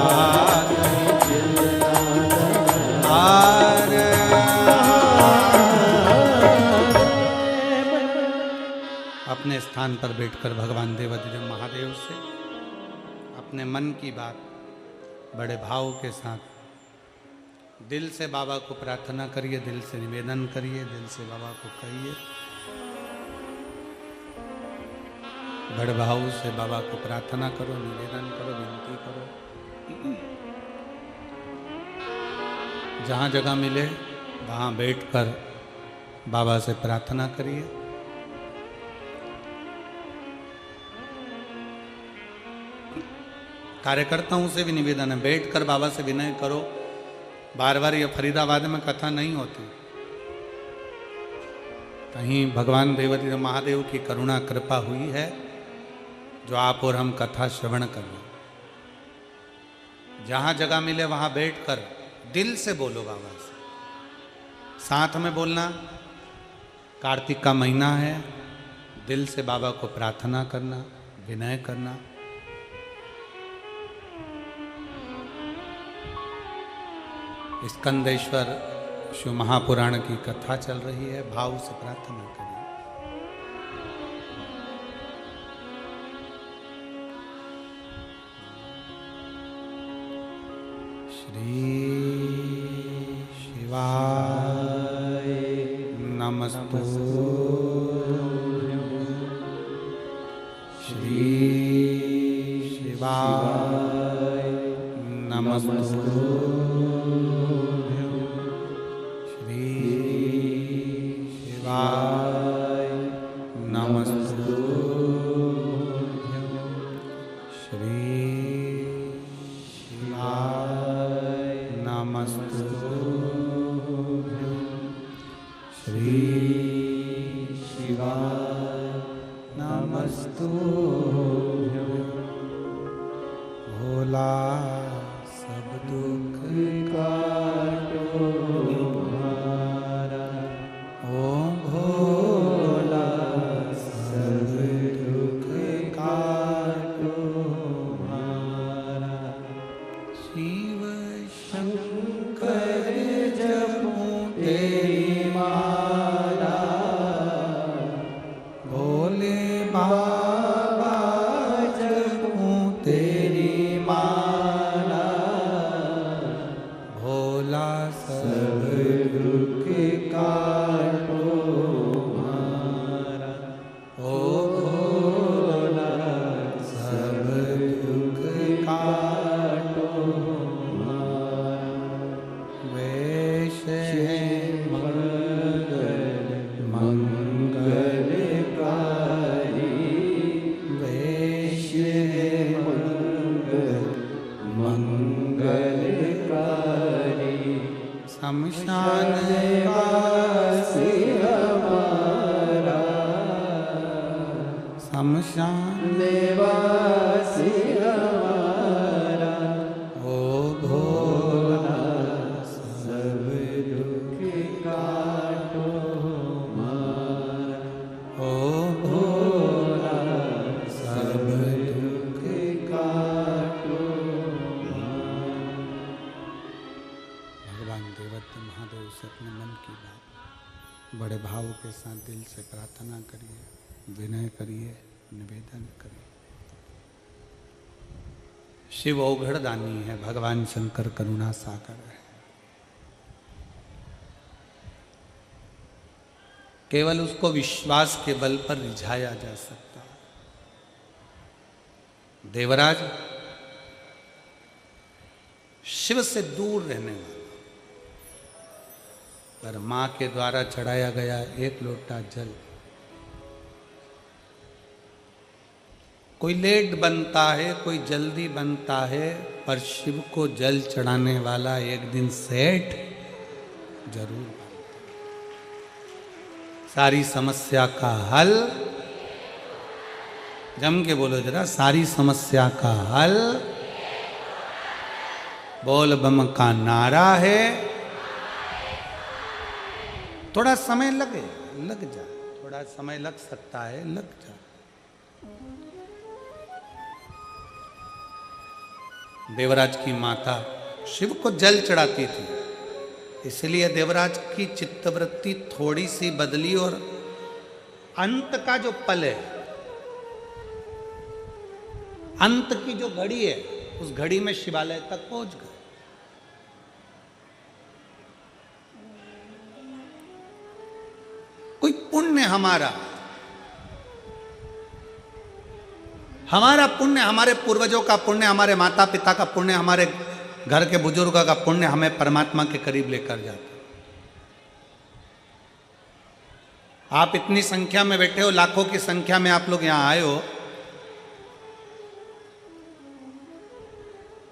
[SPEAKER 1] कहीं दिल ना लगाना। अपने स्थान पर बैठकर भगवान देवाधिदेव महादेव से अपने मन की बात बड़े भाव के साथ दिल से बाबा को प्रार्थना करिए, दिल से निवेदन करिए, दिल से बाबा को कहिए। बड़े भाव से बाबा को प्रार्थना करो, निवेदन करो, विनती करो। जहाँ जगह मिले वहाँ बैठकर बाबा से प्रार्थना करिए। कार्यकर्ताओं से भी निवेदन है, बैठकर बाबा से विनय करो। बार बार ये फरीदाबाद में कथा नहीं होती, कहीं भगवान देवाधिदेव महादेव की करुणा कृपा हुई है जो आप और हम कथा श्रवण कर रहे। जहाँ जगह मिले वहाँ बैठकर दिल से बोलो बाबा से, साथ में बोलना। कार्तिक का महीना है, दिल से बाबा को प्रार्थना करना, विनय करना। स्कंदेश्वर शिव महापुराण की कथा चल रही है, भाव से प्रार्थना करिए। श्री शिवाय नमस्तु, श्री शिवाय नमस्तु, नमस्तु, श्री शिवाय नमस्तु, श्री शिवाय नमस्तु। भोला सब दुख काटो तुम्हारा, ओम भोला सब दुख काटो तुम्हारा। शिव शंकर जपो तेरी माला, भोले बाबा शमशान
[SPEAKER 2] निवासी हमारा,
[SPEAKER 1] ओ भोला
[SPEAKER 2] सब दुख काटो हमारा,
[SPEAKER 1] ओ भोला
[SPEAKER 2] सब दुख काटो हमारा।
[SPEAKER 1] भगवान देवत्व महादेव से अपने मन की बात बड़े भाव के साथ दिल से प्रार्थना करिए, विनय करिए, निवेदन करिए। शिव औघड़ दानी है, भगवान शंकर करुणा सागर है। केवल उसको विश्वास के बल पर रिझाया जा सकता है। देवराज शिव से दूर रहने वाला, पर मां के द्वारा चढ़ाया गया एक लोटा जल कोई लेट बनता है, कोई जल्दी बनता है, पर शिव को जल चढ़ाने वाला एक दिन सेठ जरूर बनता है। सारी समस्या का हल, जम के बोलो जरा, सारी समस्या का हल बोल बम का नारा है। थोड़ा समय लग जा, थोड़ा समय लग सकता है, लग जा। देवराज की माता शिव को जल चढ़ाती थी, इसलिए देवराज की चित्तवृत्ति थोड़ी सी बदली और अंत का जो पल है, अंत की जो घड़ी है, उस घड़ी में शिवालय तक पहुंच गए। कोई पुण्य हमारा पुण्य, हमारे पूर्वजों का पुण्य, हमारे माता पिता का पुण्य, हमारे घर के बुजुर्गों का पुण्य हमें परमात्मा के करीब लेकर जाता। आप इतनी संख्या में बैठे हो, लाखों की संख्या में आप लोग यहां आए हो।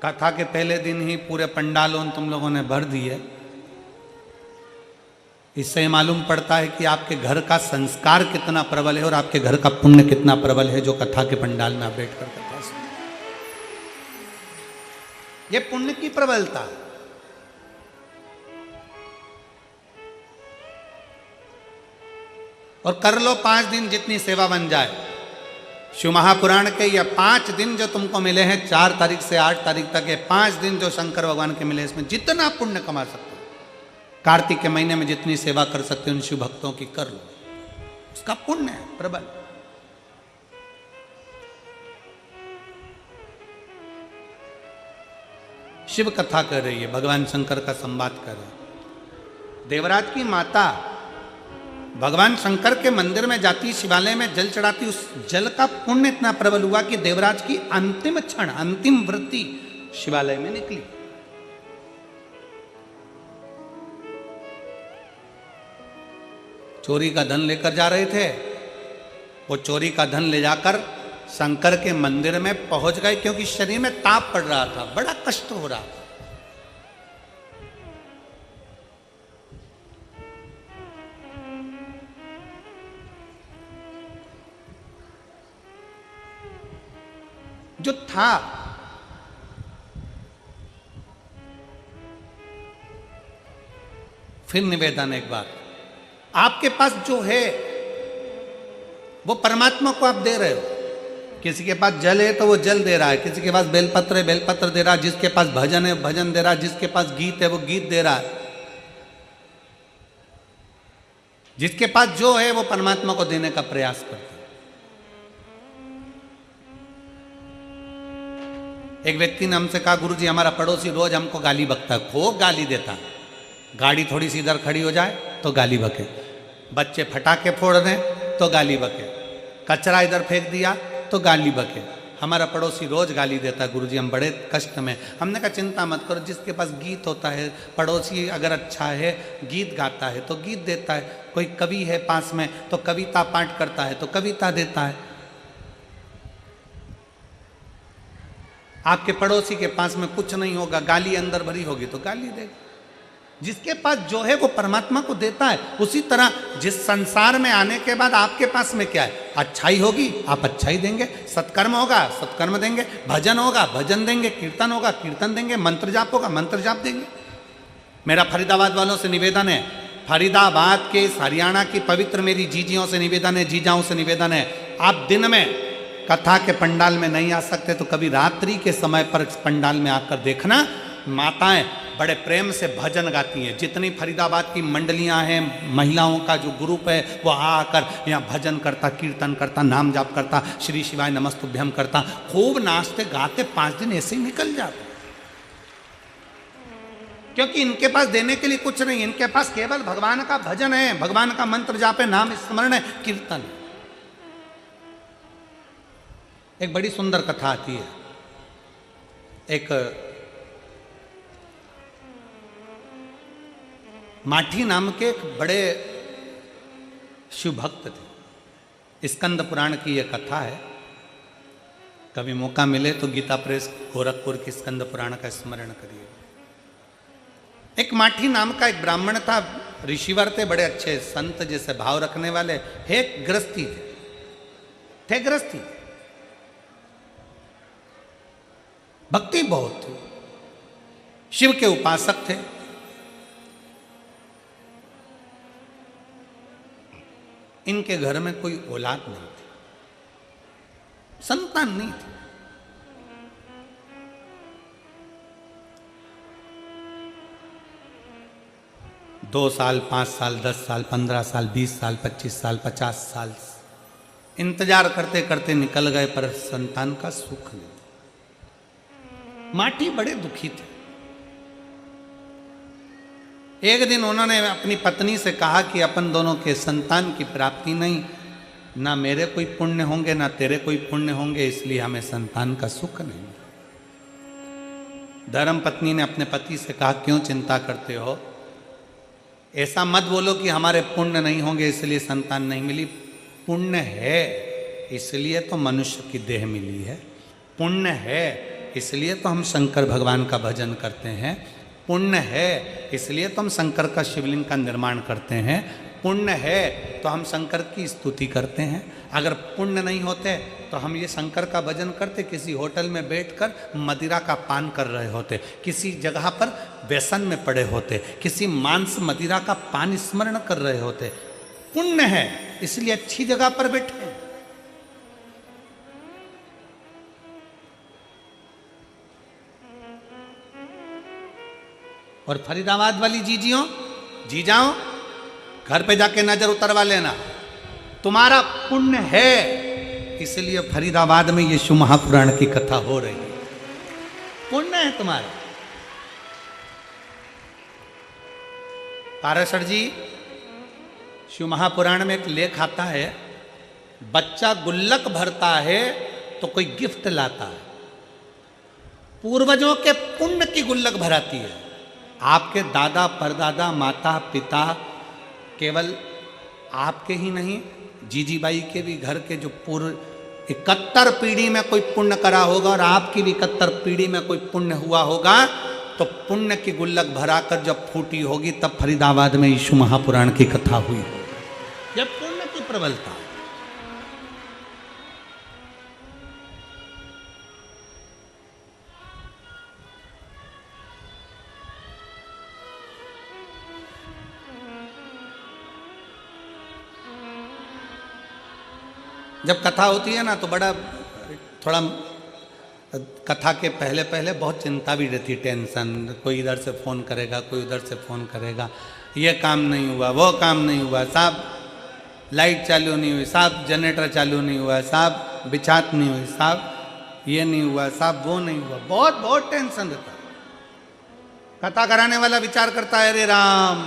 [SPEAKER 1] कथा के पहले दिन ही पूरे पंडालों तुम लोगों ने भर दिए। इससे मालूम पड़ता है कि आपके घर का संस्कार कितना प्रबल है और आपके घर का पुण्य कितना प्रबल है, जो कथा के पंडाल में आप बैठकर कथा सुनते। ये पुण्य की प्रबलता। और कर लो 5 दिन जितनी सेवा बन जाए। शिव महापुराण के ये 5 दिन जो तुमको मिले हैं, 4 तारीख से 8 तारीख तक, ये 5 दिन जो शंकर भगवान के मिले, इसमें जितना पुण्य कमा सकते हो, कार्तिक के महीने में जितनी सेवा कर सकते हो उन शिव भक्तों की कर लो, उसका पुण्य है प्रबल। शिव कथा कर रही है, भगवान शंकर का संवाद कर रहे हैं। देवराज की माता भगवान शंकर के मंदिर में जाती, शिवालय में जल चढ़ाती, उस जल का पुण्य इतना प्रबल हुआ कि देवराज की अंतिम क्षण, अंतिम वृत्ति शिवालय में निकली। चोरी का धन लेकर जा रहे थे, वो चोरी का धन ले जाकर शंकर के मंदिर में पहुंच गए, क्योंकि शरीर में ताप पड़ रहा था, बड़ा कष्ट हो रहा था। जो था फिर निवेदन एक बार, आपके पास जो है वो परमात्मा को आप दे रहे हो। किसी के पास जल है तो वो जल दे रहा है, किसी के पास बेलपत्र है बेलपत्र दे रहा है, जिसके पास भजन है भजन दे रहा है, जिसके पास गीत है वो गीत दे रहा है। जिसके पास जो है वो परमात्मा को देने का प्रयास करता है। एक व्यक्ति ने हमसे कहा, गुरुजी हमारा पड़ोसी रोज हमको गाली बकता है, खूब गाली देता है। गाड़ी थोड़ी सी इधर खड़ी हो जाए तो गाली बके, बच्चे फटाके फोड़ दें तो गाली बके, कचरा इधर फेंक दिया तो गाली बके। हमारा पड़ोसी रोज गाली देता है, गुरुजी हम बड़े कष्ट में। हमने कहा चिंता मत करो, जिसके पास गीत होता है, पड़ोसी अगर अच्छा है गीत गाता है तो गीत देता है, कोई कवि है पास में तो कविता पाठ करता है तो कविता देता है। आपके पड़ोसी के पास में कुछ नहीं होगा, गाली अंदर भरी होगी तो गाली देगा। जिसके पास जो है वो परमात्मा को देता है। उसी तरह जिस संसार में आने के बाद आपके पास में क्या है, अच्छाई होगी आप अच्छाई देंगे, सत्कर्म होगा सत्कर्म देंगे, भजन होगा भजन देंगे, कीर्तन होगा कीर्तन देंगे, मंत्र जाप होगा मंत्र जाप देंगे। मेरा फरीदाबाद वालों से निवेदन है, फरीदाबाद के हरियाणा की पवित्र मेरी जीजियों से निवेदन है, जीजाओं से निवेदन है, आप दिन में कथा के पंडाल में नहीं आ सकते तो कभी रात्रि के समय पर पंडाल में आकर देखना। माताएं बड़े प्रेम से भजन गाती हैं। जितनी फरीदाबाद की मंडलियां हैं, महिलाओं का जो ग्रुप है, वो आकर यहाँ भजन करता, कीर्तन करता, नाम जाप करता, श्री शिवाय नमस्तुभ्यम करता, खूब नाचते गाते 5 दिन ऐसे ही निकल जाते। क्योंकि इनके पास देने के लिए कुछ नहीं, इनके पास केवल भगवान का भजन है, भगवान का मंत्र जाप है, नाम स्मरण है, कीर्तन है। एक बड़ी सुंदर कथा आती है। एक माठी नाम के एक बड़े शिव भक्त थे। स्कंद पुराण की यह कथा है। कभी मौका मिले तो गीता प्रेस गोरखपुर की स्कंद पुराण का स्मरण करिए। एक माठी नाम का एक ब्राह्मण था, ऋषिवर थे, बड़े अच्छे संत जैसे भाव रखने वाले, हे गृहस्थी थे गृहस्थी, भक्ति बहुत थी, शिव के उपासक थे। इनके घर में कोई औलाद नहीं थी, संतान नहीं थी। दो साल 5 साल 10 साल 15 साल 20 साल 25 साल 50 साल इंतजार करते करते निकल गए, पर संतान का सुख नहीं। माटी बड़े दुखी थे। एक दिन उन्होंने अपनी पत्नी से कहा कि अपन दोनों के संतान की प्राप्ति नहीं, ना मेरे कोई पुण्य होंगे ना तेरे कोई पुण्य होंगे, इसलिए हमें संतान का सुख नहीं। धर्म पत्नी ने अपने पति से कहा, क्यों चिंता करते हो, ऐसा मत बोलो कि हमारे पुण्य नहीं होंगे इसलिए संतान नहीं मिली। पुण्य है इसलिए तो मनुष्य की देह मिली है, पुण्य है इसलिए तो हम शंकर भगवान का भजन करते हैं, पुण्य है इसलिए तो हम शंकर का शिवलिंग का निर्माण करते हैं, पुण्य है तो हम शंकर की स्तुति करते हैं। अगर पुण्य नहीं होते तो हम ये शंकर का भजन करते, किसी होटल में बैठकर मदिरा का पान कर रहे होते, किसी जगह पर व्यसन में पड़े होते, किसी मांस मदिरा का पान स्मरण कर रहे होते। पुण्य है इसलिए अच्छी जगह पर बैठे। और फरीदाबाद वाली जीजियों जीजाओं, घर पे जाके नजर उतरवा लेना, तुम्हारा पुण्य है इसलिए फरीदाबाद में ये शिव महापुराण की कथा हो रही है। पुण्य है तुम्हारा। पाराशर जी शिव महापुराण में एक लेख आता है, बच्चा गुल्लक भरता है तो कोई गिफ्ट लाता है, पूर्वजों के पुण्य की गुल्लक भराती है। आपके दादा परदादा माता पिता, केवल आपके ही नहीं, जीजीबाई के भी घर के जो पूर्व 71 पीढ़ी में कोई पुण्य करा होगा और आपकी भी 71 पीढ़ी में कोई पुण्य हुआ होगा, तो पुण्य की गुल्लक भराकर जब फूटी होगी तब फरीदाबाद में यीशु महापुराण की कथा हुई, जब पुण्य की प्रबलता। जब कथा होती है ना तो बड़ा थोड़ा कथा के पहले पहले बहुत चिंता भी रहती, टेंशन, कोई इधर से फ़ोन करेगा कोई उधर से फ़ोन करेगा, ये काम नहीं हुआ वो काम नहीं हुआ, साहब लाइट चालू नहीं हुई, साहब जनरेटर चालू नहीं हुआ, साहब बिछात नहीं हुई, साहब ये नहीं हुआ, साहब वो नहीं हुआ, बहुत बहुत टेंशन रहता। कथा कराने वाला विचार करता है, अरे राम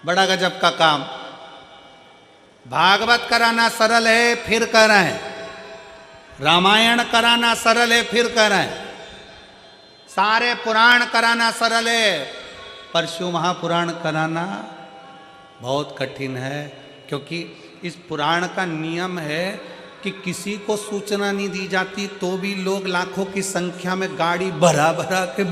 [SPEAKER 1] बड़ा गजब का काम, भागवत कराना सरल है फिर कराएं, रामायण कराना सरल है फिर कराएं, सारे पुराण कराना सरल है, पर शिव महापुराण कराना बहुत कठिन है। क्योंकि इस पुराण का नियम है कि किसी को सूचना नहीं दी जाती तो भी लोग लाखों की संख्या में गाड़ी भरा भरा के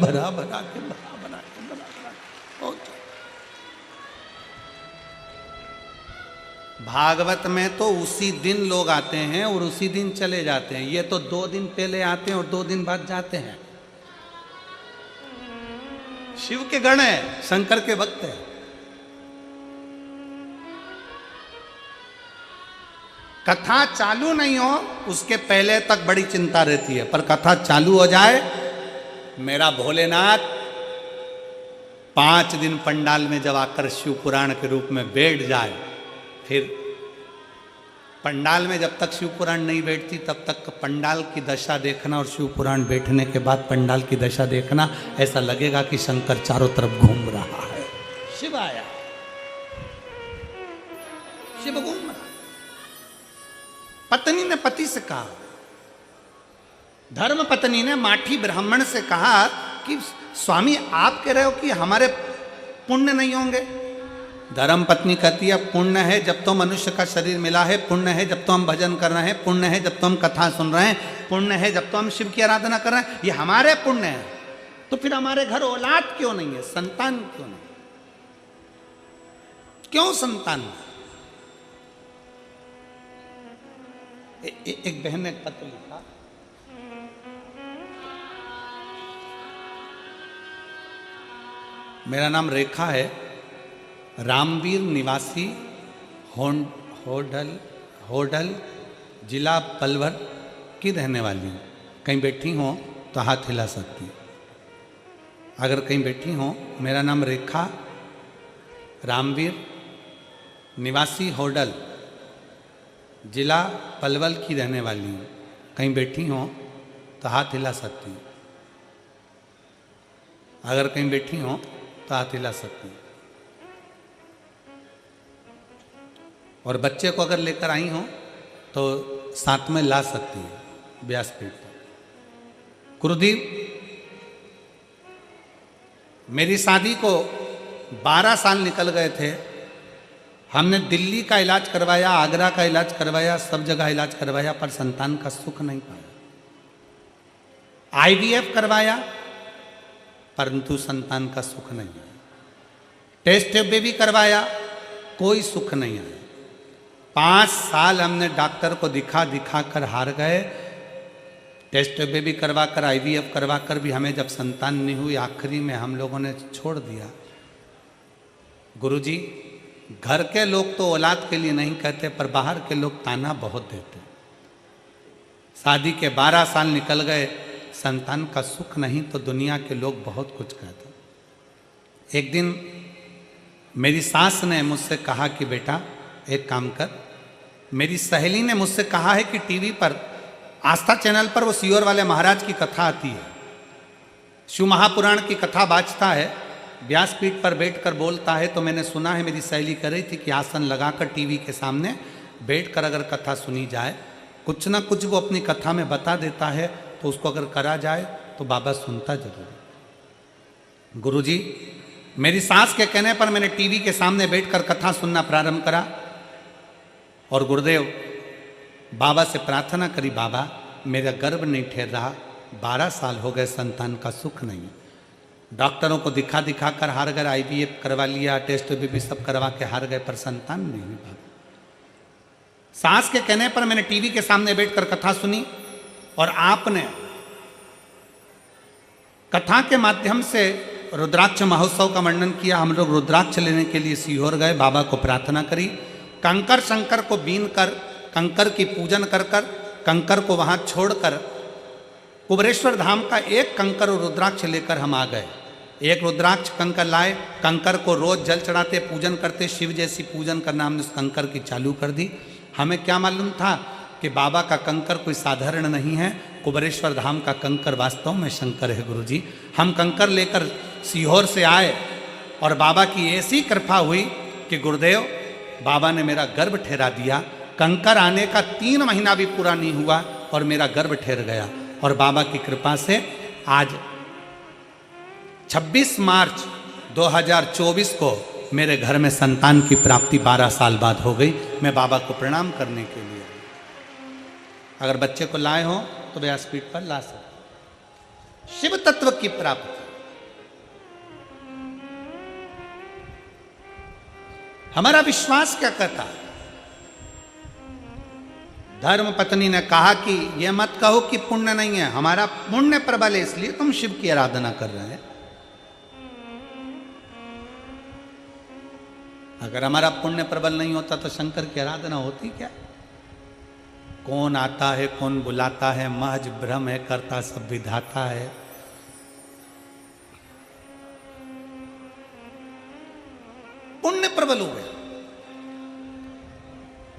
[SPEAKER 1] भागवत में तो उसी दिन लोग आते हैं और उसी दिन चले जाते हैं, ये तो 2 दिन पहले आते हैं और 2 दिन बाद जाते हैं। शिव के गण है, शंकर के भक्त है। कथा चालू नहीं हो उसके पहले तक बड़ी चिंता रहती है, पर कथा चालू हो जाए, मेरा भोलेनाथ 5 दिन पंडाल में जब आकर शिव पुराण के रूप में बैठ जाए, फिर पंडाल में जब तक शिव पुराण नहीं बैठती तब तक पंडाल की दशा देखना, और शिव पुराण बैठने के बाद पंडाल की दशा देखना, ऐसा लगेगा कि शंकर चारों तरफ घूम रहा है। शिव आया, शिव घूम रहा। पत्नी ने पति से कहा, धर्म पत्नी ने माठी ब्राह्मण से कहा कि स्वामी आप कह रहे हो कि हमारे पुण्य नहीं होंगे। धर्म पत्नी कहती है पुण्य है जब तो मनुष्य का शरीर मिला है, पुण्य है जब तो हम भजन कर रहे हैं, पुण्य है जब तो हम कथा सुन रहे हैं, पुण्य है जब तो हम शिव की आराधना कर रहे हैं, ये हमारे पुण्य है। तो फिर हमारे घर औलाद क्यों नहीं है, संतान क्यों नहीं, क्यों संतान नहीं? एक बहन ने एक पत्र लिखा, मेरा नाम रेखा है, रामवीर निवासी होडल जिला पलवल की रहने वाली हूँ। कहीं बैठी हो तो हाथ हिला सकती है। अगर कहीं बैठी हो, मेरा नाम रेखा, रामवीर निवासी होडल जिला पलवल की रहने वाली हूँ। कहीं बैठी हो तो हाथ हिला सकती हूँ। अगर कहीं बैठी हो तो हाथ हिला सकती हूँ। और बच्चे को अगर लेकर आई हो तो साथ में ला सकती है व्यासपीठ पर। गुरुदेव, मेरी शादी को 12 साल निकल गए थे। हमने दिल्ली का इलाज करवाया, आगरा का इलाज करवाया, सब जगह इलाज करवाया, पर संतान का सुख नहीं पाया। IVF करवाया परंतु संतान का सुख नहीं आया। टेस्ट बेबी करवाया, कोई सुख नहीं आया। 5 साल हमने डॉक्टर को दिखा कर हार गए। टेस्ट बेबी करवाकर, IVF करवाकर भी हमें जब संतान नहीं हुई, आखिरी में हम लोगों ने छोड़ दिया। गुरुजी, घर के लोग तो औलाद के लिए नहीं कहते, पर बाहर के लोग ताना बहुत देते। शादी के 12 साल निकल गए, संतान का सुख नहीं, तो दुनिया के लोग बहुत कुछ कहते। एक दिन मेरी सास ने मुझसे कहा कि बेटा एक काम कर, मेरी सहेली ने मुझसे कहा है कि टीवी पर आस्था चैनल पर वो सीहोर वाले महाराज की कथा आती है, शिव महापुराण की कथा बाजता है, व्यासपीठ पर बैठकर बोलता है। तो मैंने सुना है, मेरी सहेली कर रही थी कि आसन लगाकर टीवी के सामने बैठकर अगर कथा सुनी जाए, कुछ ना कुछ वो अपनी कथा में बता देता है, तो उसको अगर करा जाए तो बाबा सुनता जरूर है। गुरुजी, मेरी सास के कहने पर मैंने टीवी के सामने बैठकर कथा सुनना प्रारंभ करा, और गुरुदेव बाबा से प्रार्थना करी, बाबा मेरा गर्भ नहीं ठहर रहा, 12 साल हो गए, संतान का सुख नहीं। डॉक्टरों को दिखा कर हार गए, IVF करवा लिया, टेस्ट भी सब करवा के हार गए, पर संतान नहीं हुई। बाबा सास के कहने पर मैंने टीवी के सामने बैठकर कथा सुनी, और आपने कथा के माध्यम से रुद्राक्ष महोत्सव का वर्णन किया। हम लोग रुद्राक्ष लेने के लिए सीहोर गए, बाबा को प्रार्थना करी, कंकर शंकर को बीन कर, कंकर की पूजन कर कंकर को वहाँ छोड़कर कुबरेश्वर धाम का एक कंकर और रुद्राक्ष लेकर हम आ गए। एक रुद्राक्ष कंकर लाए, कंकर को रोज जल चढ़ाते, पूजन करते, शिव जैसी पूजन करना हमने उस कंकर की चालू कर दी। हमें क्या मालूम था कि बाबा का कंकर कोई साधारण नहीं है, कुबरेश्वर धाम का कंकर वास्तव में शंकर है। गुरुजी, हम कंकर लेकर सीहोर से आए, और बाबा की ऐसी कृपा हुई कि गुरुदेव बाबा ने मेरा गर्भ ठहरा दिया। कंकर आने का 3 महीना भी पूरा नहीं हुआ और मेरा गर्भ ठहर गया, और बाबा की कृपा से आज 26 मार्च 2024 को मेरे घर में संतान की प्राप्ति 12 साल बाद हो गई। मैं बाबा को प्रणाम करने के लिए, अगर बच्चे को लाए हो तो व्यासपीठ पर ला सकते। शिव तत्व की प्राप्ति, हमारा विश्वास क्या कहता है? धर्म पत्नी ने कहा कि ये मत कहो कि पुण्य नहीं है, हमारा पुण्य प्रबल है इसलिए तुम शिव की आराधना कर रहे हैं। अगर हमारा पुण्य प्रबल नहीं होता तो शंकर की आराधना होती क्या? कौन आता है कौन बुलाता है, महज भ्रम है, करता सब विधाता है। पुण्य प्रबल हो गया।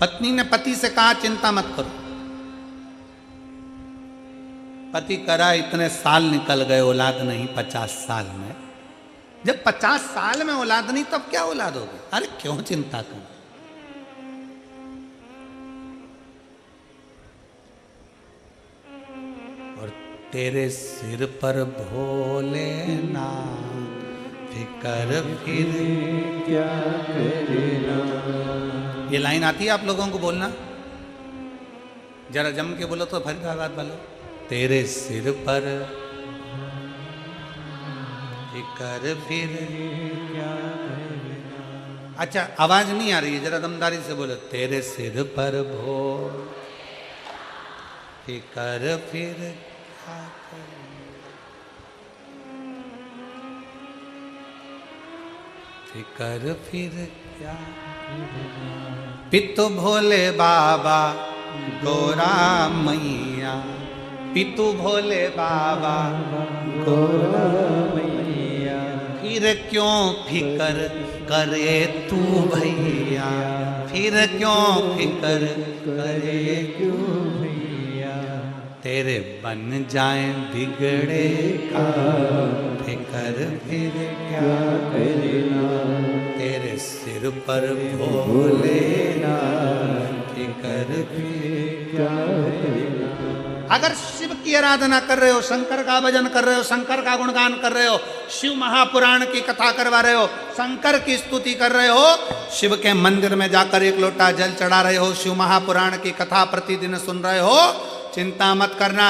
[SPEAKER 1] पत्नी ने पति से कहा चिंता मत करो। पति करा, इतने साल निकल गए, औलाद नहीं 50 साल में। जब 50 साल में औलाद नहीं तब क्या औलाद होगी? अरे क्यों चिंता कर। और तेरे सिर पर भोलेनाथ फिकर फिर
[SPEAKER 2] क्या करना।
[SPEAKER 1] ये लाइन आती है आप लोगों को बोलना? जरा जम के बोलो तो फरीदाबाद वालों। तेरे सिर पर फिकर फिर
[SPEAKER 2] क्या करना।
[SPEAKER 1] अच्छा आवाज नहीं आ रही है, जरा दमदारी से बोलो। तेरे सिर पर भो फिकर फिर क्या करना। फिकर फिर क्या पितु भोले बाबा गोरा मैया, पितु भोले बाबा
[SPEAKER 2] गोरा मैया,
[SPEAKER 1] फिर क्यों फिकर करे तू भैया, फिर क्यों फिकर करे
[SPEAKER 2] क्यों भैया।
[SPEAKER 1] तेरे बन जाए बिगड़े का फिकर फिर
[SPEAKER 2] क्या करना।
[SPEAKER 1] तेरे सिर पर भोलेनाथ फिकर फिर
[SPEAKER 2] क्या करना।
[SPEAKER 1] अगर शिव की आराधना कर रहे हो, शंकर का भजन कर रहे हो, शंकर का गुणगान कर रहे हो, शिव महापुराण की कथा करवा रहे हो, शंकर की स्तुति कर रहे हो, शिव के मंदिर में जाकर एक लोटा जल चढ़ा रहे हो, शिव महापुराण की कथा प्रतिदिन सुन रहे हो, चिंता मत करना।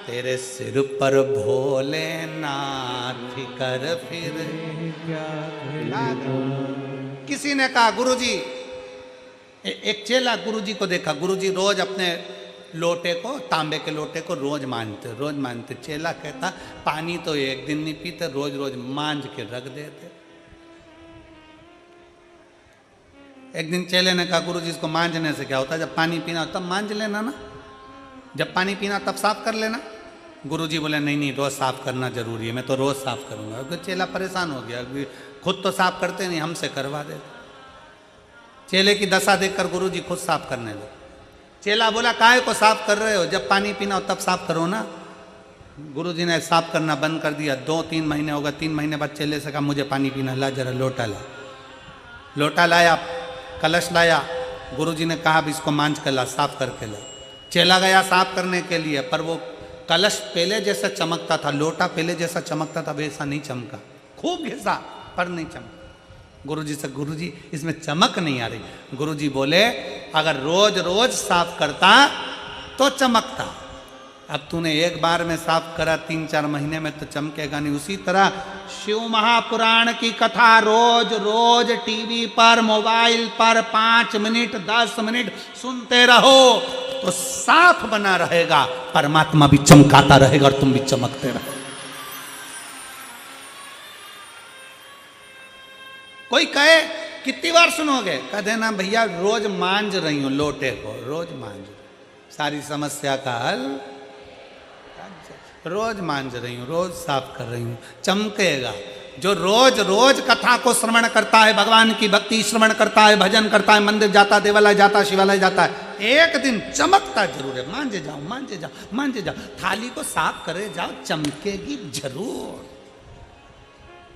[SPEAKER 1] तेरे सिर पर भोलेनाथ फिकर फिर
[SPEAKER 2] क्या करना।
[SPEAKER 1] किसी ने कहा गुरुजी, एक चेला गुरुजी को देखा, गुरुजी रोज अपने लोटे को, तांबे के लोटे को रोज मांजते। चेला कहता पानी तो एक दिन नहीं पीते, रोज रोज मांज के रख देते। एक दिन चेले ने कहा गुरुजी इसको मांजने से क्या होता है? जब पानी पीना हो तब मांज लेना ना, जब पानी पीना तब साफ कर लेना। गुरुजी बोले नहीं नहीं, रोज साफ करना जरूरी है, मैं तो रोज साफ करूंगा। तो चेला परेशान हो गया, खुद तो साफ करते नहीं, हमसे करवा दे। चेले की दशा देखकर गुरुजी खुद साफ करने लगे। चेला बोला काहे को साफ कर रहे हो? जब पानी पीना हो तब साफ करो ना। गुरुजी ने साफ करना बंद कर दिया। 2-3 महीने हो गए। 3 महीने बाद चेले से कहा मुझे पानी पीना, ला जरा लोटा ला। लोटा लाया, कलश लाया। गुरुजी ने कहा अब इसको मांझ कर ला, साफ करके ला। चेला गया साफ करने के लिए, पर वो कलश पहले जैसा चमकता था, लोटा पहले जैसा चमकता था वैसा नहीं चमका। खूब घिसा पर नहीं चमका। गुरुजी से गुरुजी इसमें चमक नहीं आ रही। गुरुजी बोले अगर रोज रोज साफ करता तो चमकता, अब तूने एक बार में साफ करा, 3-4 महीने में तो चमकेगा नहीं। उसी तरह शिव महापुराण की कथा रोज रोज टीवी पर, मोबाइल पर 5 मिनट 10 मिनट सुनते रहो तो साफ बना रहेगा, परमात्मा भी चमकाता रहेगा और तुम भी चमकते रहो। कोई कहे कितनी बार सुनोगे? कह देना भैया रोज मांझ रही हूं लोटे को, रोज मांझ, सारी समस्या का हल रोज मांझ रही हूं, रोज साफ कर रही हूं, चमकेगा। जो रोज रोज कथा को श्रवण करता है, भगवान की भक्ति श्रवण करता है, भजन करता है, मंदिर जाता, देवालय जाता, शिवालय जाता है, एक दिन चमकता जरूर है। मांझे जाओ, मांझे जाओ, मांझे जाओ, थाली को साफ करे जाओ, चमकेगी जरूर।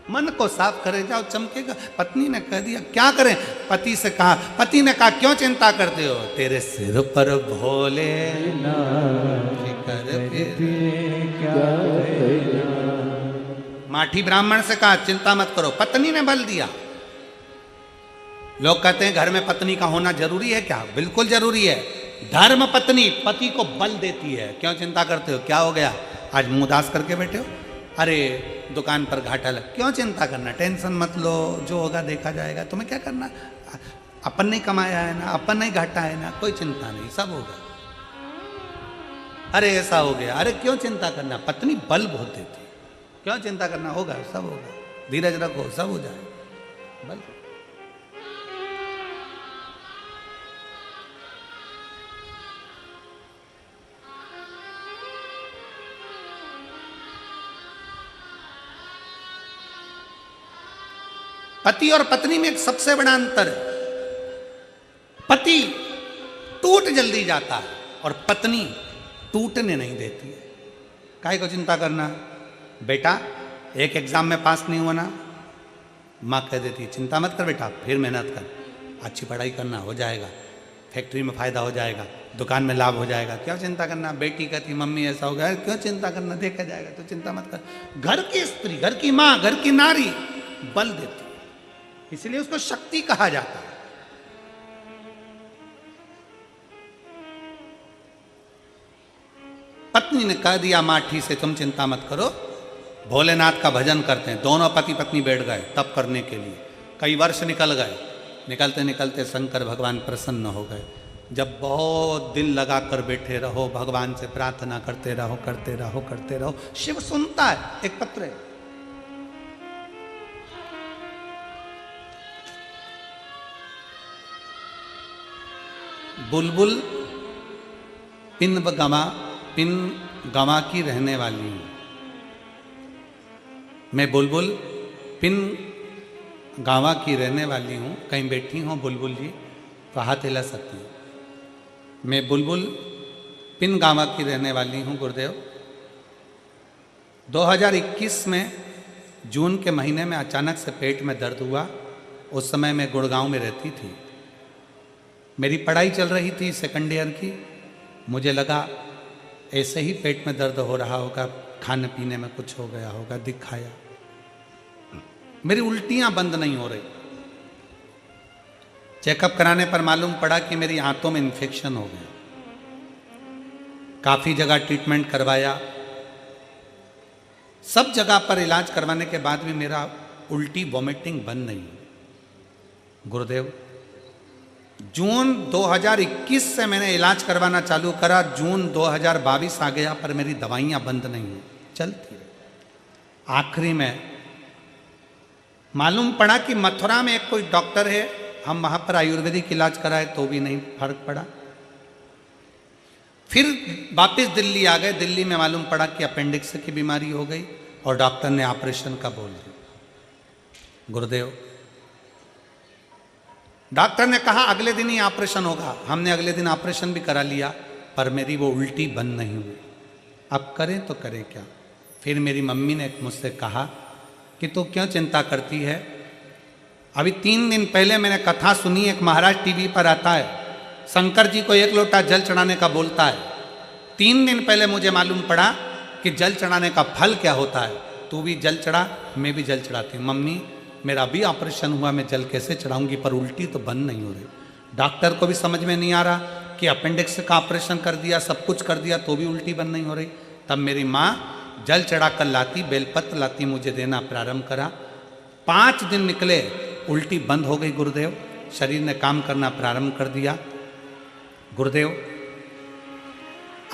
[SPEAKER 1] मन को साफ करे जाओ, चमकेगा। पत्नी ने कह दिया क्या करें? पति से कहा, पति ने कहा क्यों चिंता करते हो? तेरे सिर पर भोले माठी ब्राह्मण से कहा चिंता मत करो। पत्नी ने बल दिया। लोग कहते हैं घर में पत्नी का होना जरूरी है क्या? बिल्कुल जरूरी है। धर्म पत्नी पति को बल देती है। क्यों चिंता करते हो? क्या हो गया? आज मुंह उदास करके बैठे हो? अरे दुकान पर घाटा लग, क्यों चिंता करना? टेंशन मत लो, जो होगा देखा जाएगा। तुम्हें क्या करना? अपन नहीं कमाया है ना, अपन नहीं घाटा है ना, कोई चिंता नहीं, सब होगा। अरे ऐसा हो गया, अरे क्यों चिंता करना, पत्नी बल बहुत देती, क्यों चिंता करना, होगा सब होगा, धीरज रखो सब हो जाए, बल। पति और पत्नी में एक सबसे बड़ा अंतर है, पति टूट जल्दी जाता है और पत्नी टूटने नहीं देती है। काहे को चिंता करना, बेटा एक एग्जाम में पास नहीं हुआ ना, माँ कह देती है चिंता मत कर बेटा, फिर मेहनत कर, अच्छी पढ़ाई करना, हो जाएगा, फैक्ट्री में फायदा हो जाएगा, दुकान में लाभ हो जाएगा, क्यों चिंता करना। बेटी कहती मम्मी ऐसा हो गया, क्यों चिंता करना, देखा जाएगा, तो चिंता मत कर। घर की स्त्री, घर की माँ, घर की नारी बल देती, इसलिए उसको शक्ति कहा जाता है। पत्नी ने कह दिया माठी से तुम चिंता मत करो, भोलेनाथ का भजन करते हैं। दोनों पति पत्नी बैठ गए तप करने के लिए, कई वर्ष निकल गए, निकलते निकलते शंकर भगवान प्रसन्न हो गए। जब बहुत दिल लगा कर बैठे रहो, भगवान से प्रार्थना करते रहो करते रहो करते रहो, शिव सुनता है। एक पत्र है, बुलबुल पिन गवा की रहने वाली हूं मैं, बुलबुल पिन गावा की रहने वाली हूँ। कहीं बैठी हूँ बुलबुल जी तो हाथ हिला सकती हैं। मैं बुलबुल पिन गावा की रहने वाली हूँ गुरुदेव। 2021 में जून के महीने में अचानक से पेट में दर्द हुआ। उस समय मैं गुड़गांव में रहती थी, मेरी पढ़ाई चल रही थी सेकंड ईयर की। मुझे लगा ऐसे ही पेट में दर्द हो रहा होगा, खाने पीने में कुछ हो गया होगा, दिखाया। मेरी उल्टियां बंद नहीं हो रही। चेकअप कराने पर मालूम पड़ा कि मेरी आंतों में इन्फेक्शन हो गया। काफ़ी जगह ट्रीटमेंट करवाया, सब जगह पर इलाज करवाने के बाद भी मेरा उल्टी वॉमिटिंग बंद नहीं हुई। गुरुदेव, जून 2021 से मैंने इलाज करवाना चालू करा, जून 2022 आ गया पर मेरी दवाइयाँ बंद नहीं हुई, चलती रही। आखिरी में मालूम पड़ा कि मथुरा में एक कोई डॉक्टर है, हम वहाँ पर आयुर्वेदिक इलाज कराए तो भी नहीं फर्क पड़ा। फिर वापस दिल्ली आ गए। दिल्ली में मालूम पड़ा कि अपेंडिक्स की बीमारी हो गई और डॉक्टर ने ऑपरेशन का बोल दिया। गुरुदेव, डॉक्टर ने कहा अगले दिन ही ऑपरेशन होगा। हमने अगले दिन ऑपरेशन भी करा लिया पर मेरी वो उल्टी बंद नहीं हुई। अब करें तो करें क्या। फिर मेरी मम्मी ने मुझसे कहा कि तू क्यों चिंता करती है। अभी 3 दिन पहले मैंने कथा सुनी, एक महाराज टीवी पर आता है, शंकर जी को 1 लोटा जल चढ़ाने का बोलता है। 3 दिन पहले मुझे मालूम पड़ा कि जल चढ़ाने का फल क्या होता है। तू भी जल चढ़ा, मैं भी जल चढ़ाती हूँ। मम्मी, मेरा भी ऑपरेशन हुआ, मैं जल कैसे चढ़ाऊंगी, पर उल्टी तो बंद नहीं हो रही। डॉक्टर को भी समझ में नहीं आ रहा कि अपेंडिक्स का ऑपरेशन कर दिया, सब कुछ कर दिया, तो भी उल्टी बंद नहीं हो रही। तब मेरी माँ जल चढ़ा कर लाती, बेलपत्र लाती, मुझे देना प्रारंभ करा। 5 दिन निकले, उल्टी बंद हो गई। गुरुदेव, शरीर ने काम करना प्रारंभ कर दिया। गुरुदेव,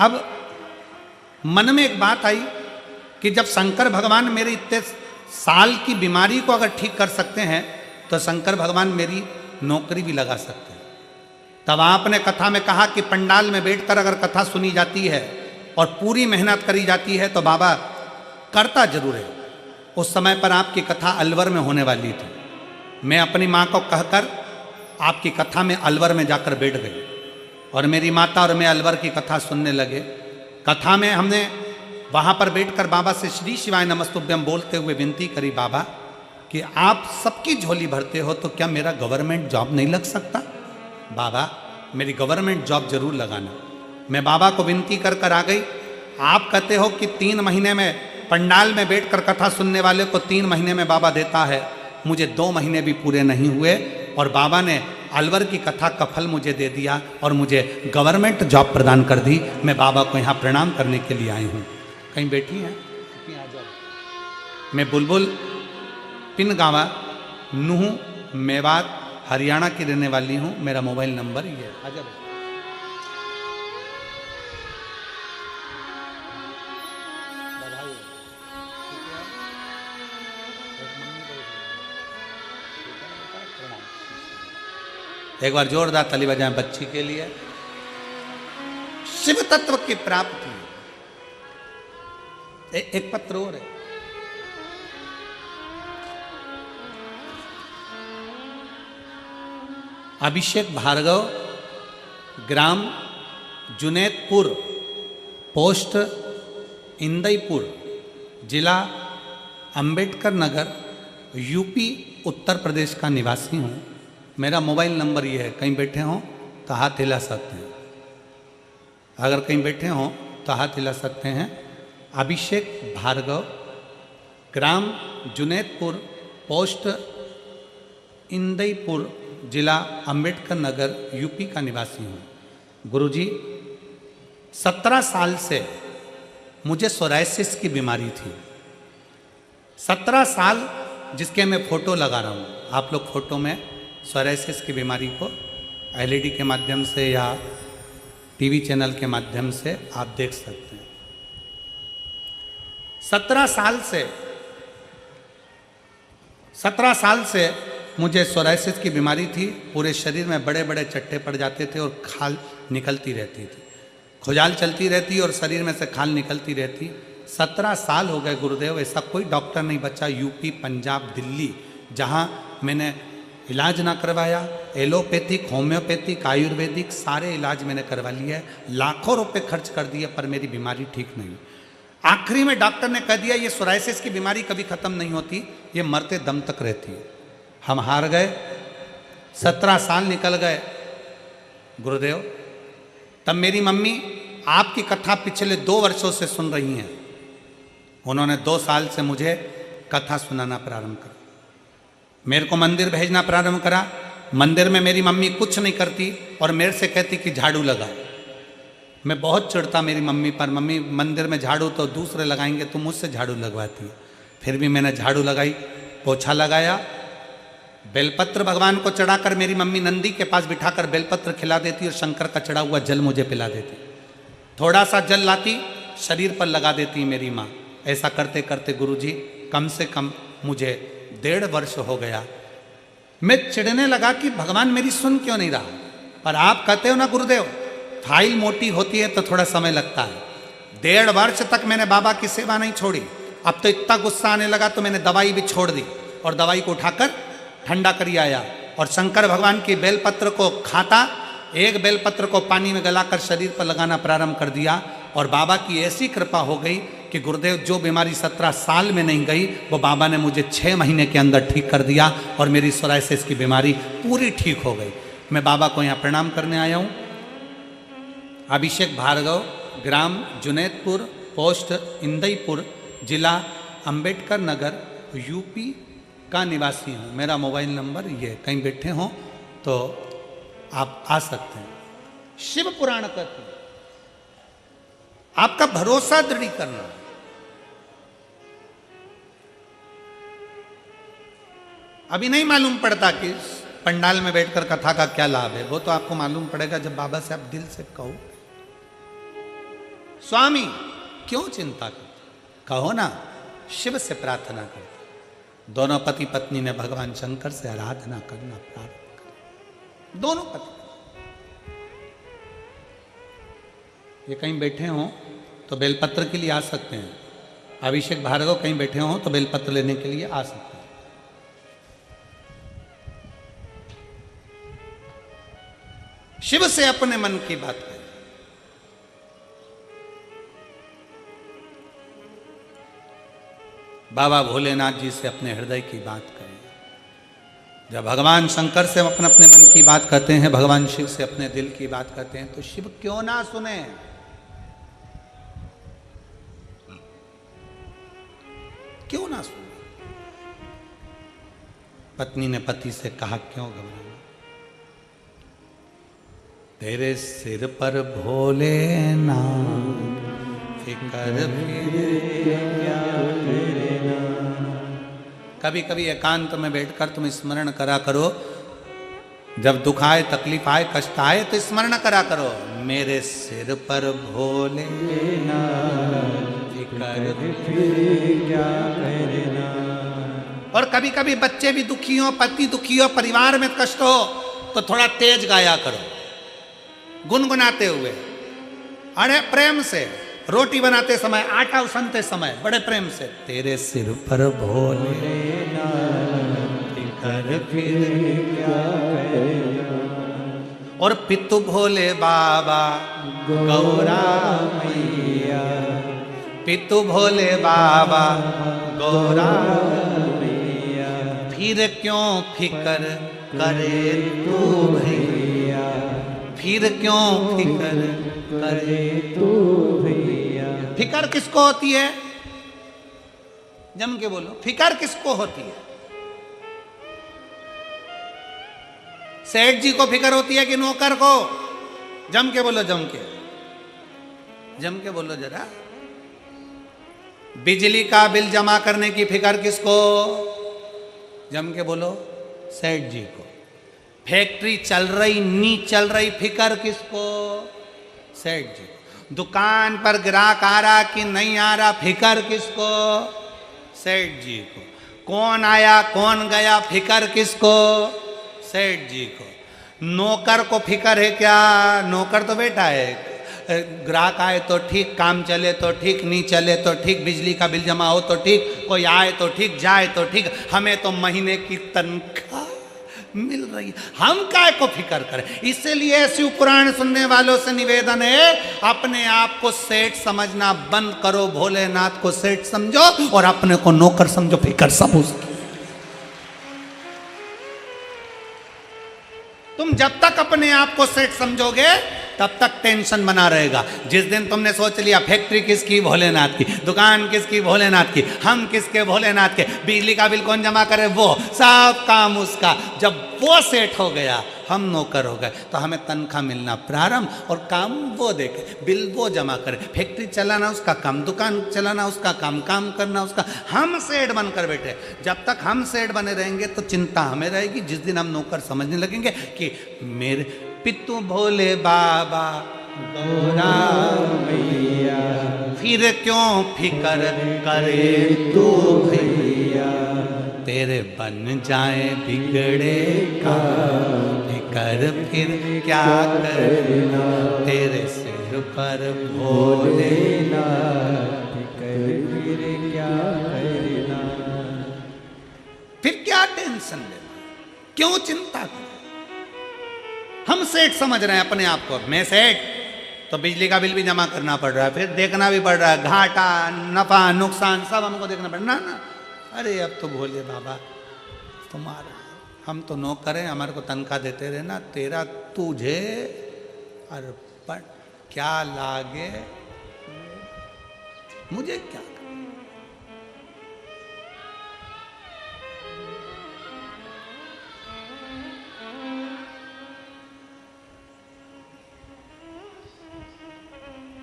[SPEAKER 1] अब मन में एक बात आई कि जब शंकर भगवान मेरे इतने साल की बीमारी को अगर ठीक कर सकते हैं तो शंकर भगवान मेरी नौकरी भी लगा सकते हैं। तब आपने कथा में कहा कि पंडाल में बैठकर अगर कथा सुनी जाती है और पूरी मेहनत करी जाती है तो बाबा करता जरूर है। उस समय पर आपकी कथा अलवर में होने वाली थी। मैं अपनी माँ को कहकर आपकी कथा में अलवर में जाकर बैठ गई और मेरी माता और मैं अलवर की कथा सुनने लगे। कथा में हमने वहाँ पर बैठकर बाबा से श्री शिवाय नमस्तुभ्यम बोलते हुए विनती करी, बाबा कि आप सबकी झोली भरते हो तो क्या मेरा गवर्नमेंट जॉब नहीं लग सकता। बाबा, मेरी गवर्नमेंट जॉब जरूर लगाना। मैं बाबा को विनती कर कर आ गई। आप कहते हो कि 3 महीने में पंडाल में बैठकर कथा सुनने वाले को 3 महीने में बाबा देता है। मुझे 2 महीने भी पूरे नहीं हुए और बाबा ने अलवर की कथा का फल मुझे दे दिया और मुझे गवर्नमेंट जॉब प्रदान कर दी। मैं बाबा को यहाँ प्रणाम करने के लिए आई हूँ। कहीं बैठी हैं? आ जाओ। मैं बुलबुल पिन गावा, नूह, मेवात, हरियाणा की रहने वाली हूँ। मेरा मोबाइल नंबर ये है। आ जाओ। एक बार जोरदार ताली बजाएं बच्ची के लिए। शिव तत्व की प्राप्ति। एक पत्र और है। अभिषेक भार्गव, ग्राम जुनैदपुर, पोस्ट इंदईपुर, जिला अंबेडकर नगर, यूपी उत्तर प्रदेश का निवासी हूँ। मेरा मोबाइल नंबर ये है, कहीं बैठे हों तो हाथ हिला सकते हैं। अगर कहीं बैठे हों तो हाथ हिला सकते हैं। अभिषेक भार्गव, ग्राम जुनैदपुर, पोस्ट इंदईपुर, जिला अंबेडकर नगर, यूपी का निवासी हूँ। गुरुजी, 17 साल से मुझे सोराइसिस की बीमारी थी। 17 साल, जिसके मैं फ़ोटो लगा रहा हूँ। आप लोग फ़ोटो में सोराइसिस की बीमारी को एलईडी के माध्यम से या टीवी चैनल के माध्यम से आप देख सकते हैं। 17 साल से मुझे सोराइसिस की बीमारी थी। पूरे शरीर में बड़े बड़े चट्टे पड़ जाते थे और खाल निकलती रहती थी। खुजाल चलती रहती और शरीर में से खाल निकलती रहती। 17 साल हो गए गुरुदेव, ऐसा कोई डॉक्टर नहीं बचा यूपी, पंजाब, दिल्ली, जहाँ मैंने इलाज ना करवाया। एलोपैथिक, होम्योपैथिक, आयुर्वेदिक सारे इलाज मैंने करवा लिए है। लाखों रुपए खर्च कर दिए, पर मेरी बीमारी ठीक नहीं। आखिरी में डॉक्टर ने कह दिया ये सोराइसिस की बीमारी कभी ख़त्म नहीं होती, ये मरते दम तक रहती है। हम हार गए। 17 साल निकल गए गुरुदेव। तब मेरी मम्मी आपकी कथा पिछले 2 वर्षों से सुन रही हैं। उन्होंने 2 साल से मुझे कथा सुनाना प्रारंभ करा, मेरे को मंदिर भेजना प्रारंभ करा। मंदिर में मेरी मम्मी कुछ नहीं करती और मेरे से कहती कि झाड़ू लगा। मैं बहुत चिढ़ता मेरी मम्मी पर। मम्मी, मंदिर में झाड़ू तो दूसरे लगाएंगे, तुम मुझसे झाड़ू लगवाती है। फिर भी मैंने झाड़ू लगाई, पोछा लगाया। बेलपत्र भगवान को चढ़ाकर मेरी मम्मी नंदी के पास बिठाकर बेलपत्र खिला देती और शंकर का चढ़ा हुआ जल मुझे पिला देती। थोड़ा सा जल लाती, शरीर पर लगा देती मेरी माँ। ऐसा करते करते गुरुजी कम से कम मुझे 1.5 वर्ष हो गया। मैं चिढ़ने लगा कि भगवान मेरी सुन क्यों नहीं रहा। पर आप कहते हो ना गुरुदेव, फाइल मोटी होती है तो थोड़ा समय लगता है। 1.5 वर्ष तक मैंने बाबा की सेवा नहीं छोड़ी। अब तो इतना गुस्सा आने लगा तो मैंने दवाई भी छोड़ दी और दवाई को उठाकर ठंडा करी आया और शंकर भगवान की बेलपत्र को खाता। एक बेलपत्र को पानी में गलाकर शरीर पर लगाना प्रारंभ कर दिया और बाबा की ऐसी कृपा हो गई कि गुरुदेव जो बीमारी 17 साल में नहीं गई, वो बाबा ने मुझे 6 महीने के अंदर ठीक कर दिया और मेरी सोराइसिस की बीमारी पूरी ठीक हो गई। मैं बाबा को यहाँ प्रणाम करने आया हूँ। अभिषेक भार्गव, ग्राम जुनैदपुर, पोस्ट इंदईपुर, जिला अंबेडकर नगर, यूपी का निवासी हूँ। मेरा मोबाइल नंबर ये, कहीं बैठे हों तो आप आ सकते हैं। शिव पुराण कहते हैं आपका भरोसा दृढ़ करना। अभी नहीं मालूम पड़ता कि पंडाल में बैठकर कथा का क्या लाभ है, वो तो आपको मालूम पड़ेगा जब बाबा से आप दिल से कहो, स्वामी क्यों चिंता करते, कहो ना, शिव से प्रार्थना करते। दोनों पति पत्नी ने भगवान शंकर से आराधना करना प्रारंभ कर। दोनों पति, ये कहीं बैठे हों तो बेलपत्र के लिए आ सकते हैं। अभिषेक भार्गव कहीं बैठे हों तो बेलपत्र लेने के लिए आ सकते हैं। शिव से अपने मन की बात करें। बाबा भोलेनाथ जी से अपने हृदय की बात करें। जब भगवान शंकर से अपने अपने मन की बात करते हैं, भगवान शिव से अपने दिल की बात करते हैं, तो शिव क्यों ना सुने। क्यों ना सुने। पत्नी ने पति से कहा, क्यों घबराना, तेरे सिर पर भोलेनाथ फिकर कभी कभी एकांत में बैठकर तुम स्मरण करा करो। जब दुख आए, तकलीफ आए, कष्ट आए तो स्मरण करा करो, मेरे सिर पर भोलेनाथ फिकर। और कभी कभी बच्चे भी दुखी हो, पति दुखी हो, परिवार में कष्ट हो, तो थोड़ा तेज गाया करो, गुनगुनाते हुए। अरे प्रेम से रोटी बनाते समय, आटा उसनते समय बड़े प्रेम से, तेरे सिर पर भोले
[SPEAKER 2] कर फिर क्या करेगा।
[SPEAKER 1] और पितु भोले बाबा गौरा
[SPEAKER 2] मैया,
[SPEAKER 1] पितु भोले बाबा गौरा
[SPEAKER 2] मैया,
[SPEAKER 1] फिर क्यों फिकर करे तू भैया, फिर क्यों फिकर करे
[SPEAKER 2] तू भैया।
[SPEAKER 1] फिकर किसको होती है? जम के बोलो, फिकर किसको होती है? सेठ जी को फिकर होती है कि नौकर को? जम के बोलो, जम के बोलो जरा। बिजली का बिल जमा करने की फिकर किसको? जम के बोलो, सेठ जी को। फैक्ट्री चल रही नहीं चल रही, फिकर किसको? सेठ जी को। दुकान पर ग्राहक आ रहा कि नहीं आ रहा, फिकर किसको? सेठ जी को। कौन आया कौन गया, फिकर किसको? सेठ जी को। नौकर को फिकर है क्या? नौकर तो बैठा है, ग्राहक आए तो ठीक, काम चले तो ठीक, नहीं चले तो ठीक, बिजली का बिल जमा हो तो ठीक, कोई आए तो ठीक, जाए तो ठीक, हमें तो महीने की तनख्वाह मिल रही है, हम काय को फिकर करें। इसलिए शिव पुराण सुनने वालों से निवेदन है, अपने आप को सेठ समझना बंद करो, भोलेनाथ को सेठ समझो और अपने को नौकर समझो, फिकर सब उसकी। तुम जब तक अपने आप को सेठ समझोगे तब तक टेंशन बना रहेगा। जिस दिन तुमने सोच लिया फैक्ट्री किसकी? भोलेनाथ की। दुकान किसकी? भोलेनाथ की। हम किसके? भोलेनाथ के। बिजली का बिल कौन जमा करे? वो। सब काम उसका। जब वो सेठ हो गया, हम नौकर हो गए, तो हमें तनख्वाह मिलना प्रारंभ, और काम वो देखे, बिल वो जमा करे, फैक्ट्री चलाना उसका काम, दुकान चलाना उसका काम, काम करना उसका। हम सेठ बनकर बैठे। जब तक हम सेठ बने रहेंगे तो चिंता हमें रहेगी। जिस दिन हम नौकर समझने लगेंगे कि मेरे पितु भोले बाबा गौरा
[SPEAKER 2] मैया,
[SPEAKER 1] फिर क्यों फिकर करे तू भैया, तेरे बन जाए बिगड़े का फिकर फिर क्या करना, तेरे सिर पर भोलेनाथ
[SPEAKER 2] कर फिर क्या करना।
[SPEAKER 1] फिर क्या टेंशन लेना, क्यों चिंता करना? हम सेठ समझ रहे हैं अपने आप को। मैं सेठ, तो बिजली का बिल भी जमा करना पड़ रहा है, फिर देखना भी पड़ रहा है, घाटा नफा नुकसान सब हमको देखना पड़ रहा ना। अरे अब तो भोले बाबा तुम्हारा, हम तो नौकर हैं, हमारे को तनख्वाह देते रहना, तेरा तुझे अर्पण, क्या लागे मुझे क्या।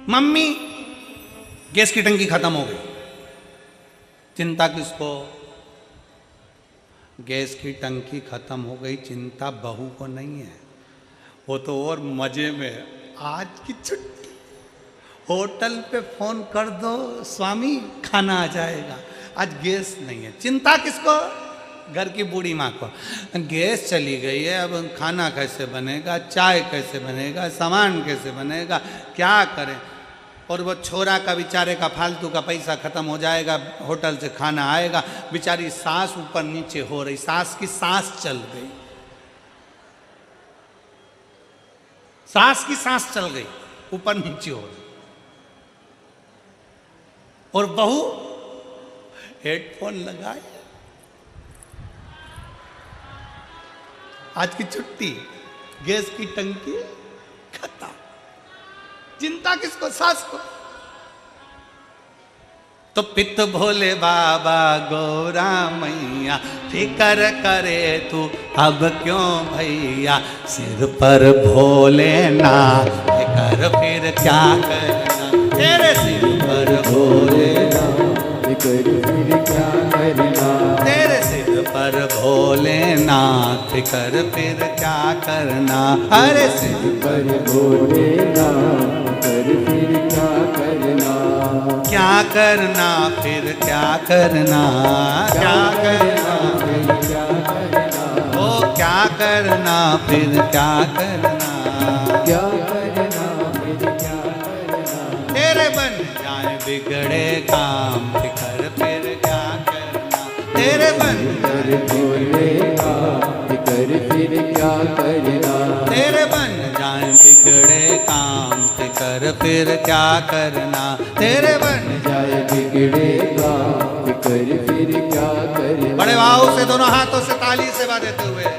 [SPEAKER 1] मम्मी गैस की टंकी खत्म हो गई, चिंता किसको? गैस की टंकी खत्म हो गई, चिंता बहू को नहीं है, वो तो और मजे में, आज की छुट्टी, होटल पे फोन कर दो स्वामी खाना आ जाएगा, आज गैस नहीं है। चिंता किसको? घर की बूढ़ी माँ को। गैस चली गई है, अब खाना कैसे बनेगा, चाय कैसे बनेगा, सामान कैसे बनेगा, क्या करें? और वो छोरा का बेचारे का फालतू का पैसा खत्म हो जाएगा, होटल से खाना आएगा, बेचारी सांस ऊपर नीचे हो रही, सांस की सांस चल गई, सांस की सांस चल गई, ऊपर नीचे हो रही। और बहू हेडफोन लगाए, आज की छुट्टी, गैस की टंकी खत्म, चिंता किसको? सास को। तो पित भोले बाबा गौरा मैया, फिकर करे तू अब क्यों भैया, सिर पर भोलेनाथ फिकर फिर क्या करना, तेरे सिर पर भोलेनाथ
[SPEAKER 2] फिकर फिर क्या करना,
[SPEAKER 1] तेरे सिर पर भोलेनाथ फिकर फिर क्या करना, अरे सिर
[SPEAKER 2] पर भोलेनाथ कर फिर क्या करना,
[SPEAKER 1] क्या करना फिर क्या करना, क्या करना
[SPEAKER 2] फिर क्या करना,
[SPEAKER 1] वो क्या करना फिर क्या करना,
[SPEAKER 2] क्या करना फिर क्या करना,
[SPEAKER 1] तेरे बन जाए बिगड़े काम फिकर फिर क्या करना, तेरे बन
[SPEAKER 2] कर भोलेगा फिकर फिर क्या करना,
[SPEAKER 1] तेरे बन जाए बिगड़े काम फिकर फिर क्या करना, तेरे बन
[SPEAKER 2] जाए बिगड़ेगा फिकर फिर क्या करना।
[SPEAKER 1] बड़े भाव से दोनों हाथों से ताली से बजाते हुए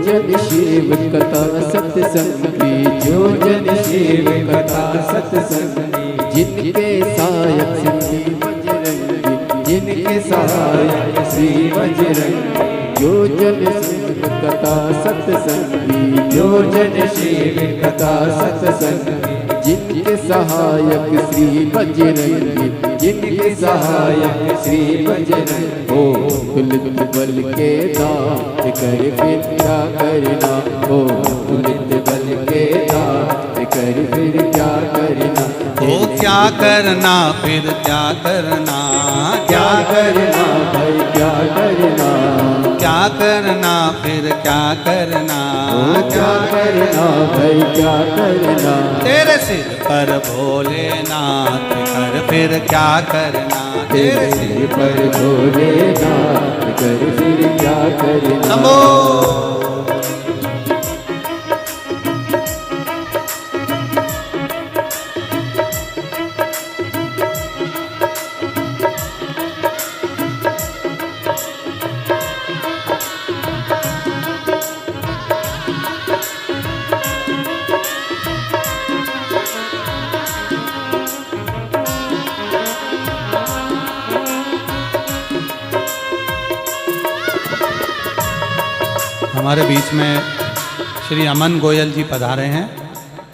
[SPEAKER 2] जन शिव कथा सत्संग की, जो जन शिव कथा सत्संग की, जिनके सहायक श्री बजरंगी, जिनके सहायक श्री बजरंगी, जो जन शिव कथा सत्संग की, जो जन शिव कथा सत्संग की, जिनके सहायक श्री बजरंगी, जिनके सहायक श्री बजरंगी, हो तुलित बल के दात कर फिर क्या करना, हो तुलित बल के दात कर फिर क्या करना,
[SPEAKER 1] हो क्या करना फिर क्या करना,
[SPEAKER 2] क्या करना भाई क्या करना,
[SPEAKER 1] क्या करना फिर क्या करना,
[SPEAKER 2] हो क्या करना भाई क्या करना,
[SPEAKER 1] तेरे सिर पर भोलेनाथ कर फिर क्या करना, तेरे सिर
[SPEAKER 2] तेरे पर भोलेनाथ कर फिर क्या करना।
[SPEAKER 1] शंभो। हमारे बीच में श्री अमन गोयल जी पधारे हैं,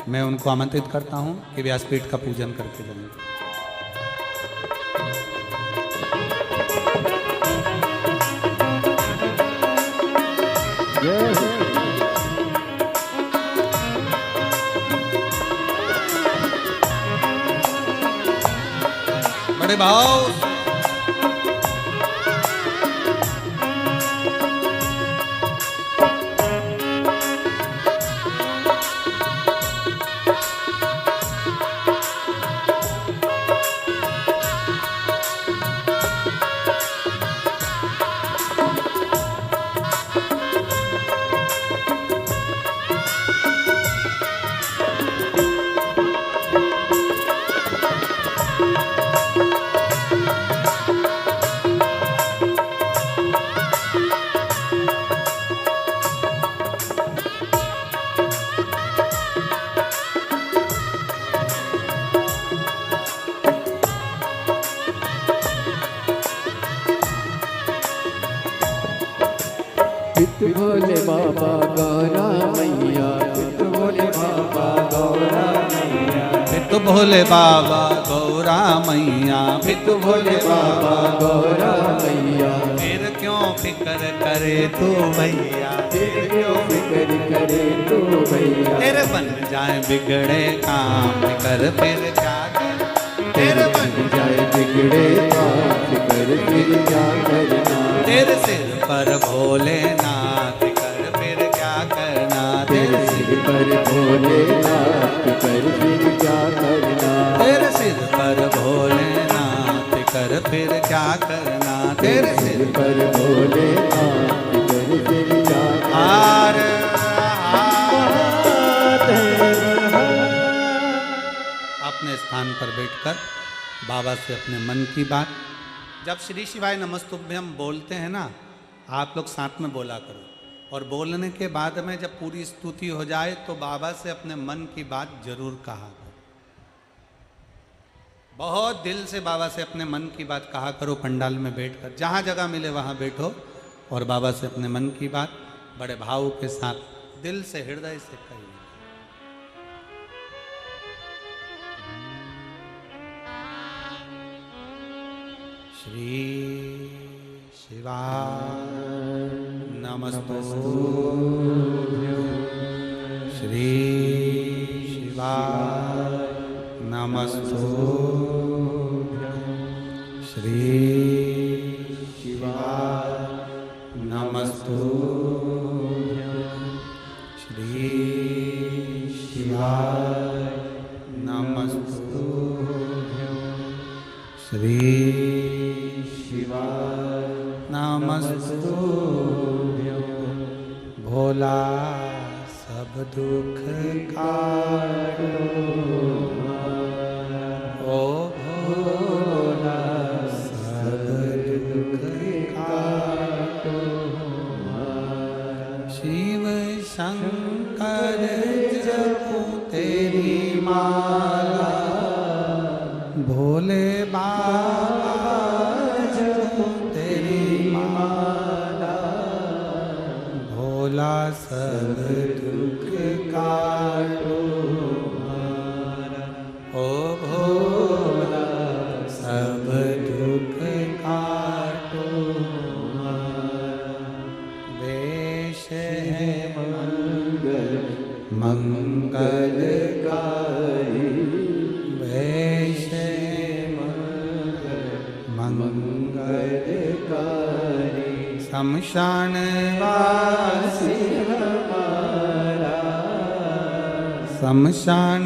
[SPEAKER 1] मैं उनको आमंत्रित करता हूं कि व्यासपीठ का पूजन करके जाएं। बड़े भाव
[SPEAKER 2] पित भोले बाबा गौरा मैया, पित भोले बाबा गौरा मैया,
[SPEAKER 1] पित भोले बाबा गौरा मैया,
[SPEAKER 2] पित भोले बाबा गौरा मैया।
[SPEAKER 1] फिर क्यों फिक्र करे तू भैया,
[SPEAKER 2] फिर क्यों फिक्र करे तू भैया,
[SPEAKER 1] तेरे बन जाए बिगड़े काम कर फिर क्या कर, तेरे बन
[SPEAKER 2] जाए बिगड़े काम कर फिर क्या करना,
[SPEAKER 1] तेरे सिर पर भोलेनाथ कर फिर क्या करना,
[SPEAKER 2] तेरे सिर पर भोलेनाथ कर फिर क्या करना,
[SPEAKER 1] तेरे सिर पर भोलेनाथ कर फिर क्या करना, तेरे सिर
[SPEAKER 2] पर भोलेनाथ कर फिर क्या करना।
[SPEAKER 1] हार अपने स्थान पर बैठकर बाबा से अपने मन की बात, जब श्री शिवाय नमस्तुभ्यम बोलते हैं ना, आप लोग साथ में बोला करो, और बोलने के बाद में जब पूरी स्तुति हो जाए तो बाबा से अपने मन की बात जरूर कहा करो। बहुत दिल से बाबा से अपने मन की बात कहा करो। पंडाल में बैठकर जहाँ जगह मिले वहाँ बैठो और बाबा से अपने मन की बात बड़े भाव के साथ दिल से हृदय से कहिए। श्री शिवाय नमस्तुभ्यं, श्री शिवाय नमस्तुभ्यं, श्री शिवाय नमस्तुभ्यं, श्री शिवाय नमस्तुभ्यं, श्री शिवाय नमस्तुभ्यं। भोला सब दुख काटो, ओ भोला सब दुख काटो, शिव शंकर जपो तेरी माला, भोले बाबा जपो तेरी माला, भोला सब दुख काटो हमारा, ओ भोला सब दुख काटो हमारा। वेश है मंगलकारी, वेश है मंगलकारी, शमशान वासी हमारा, शमशान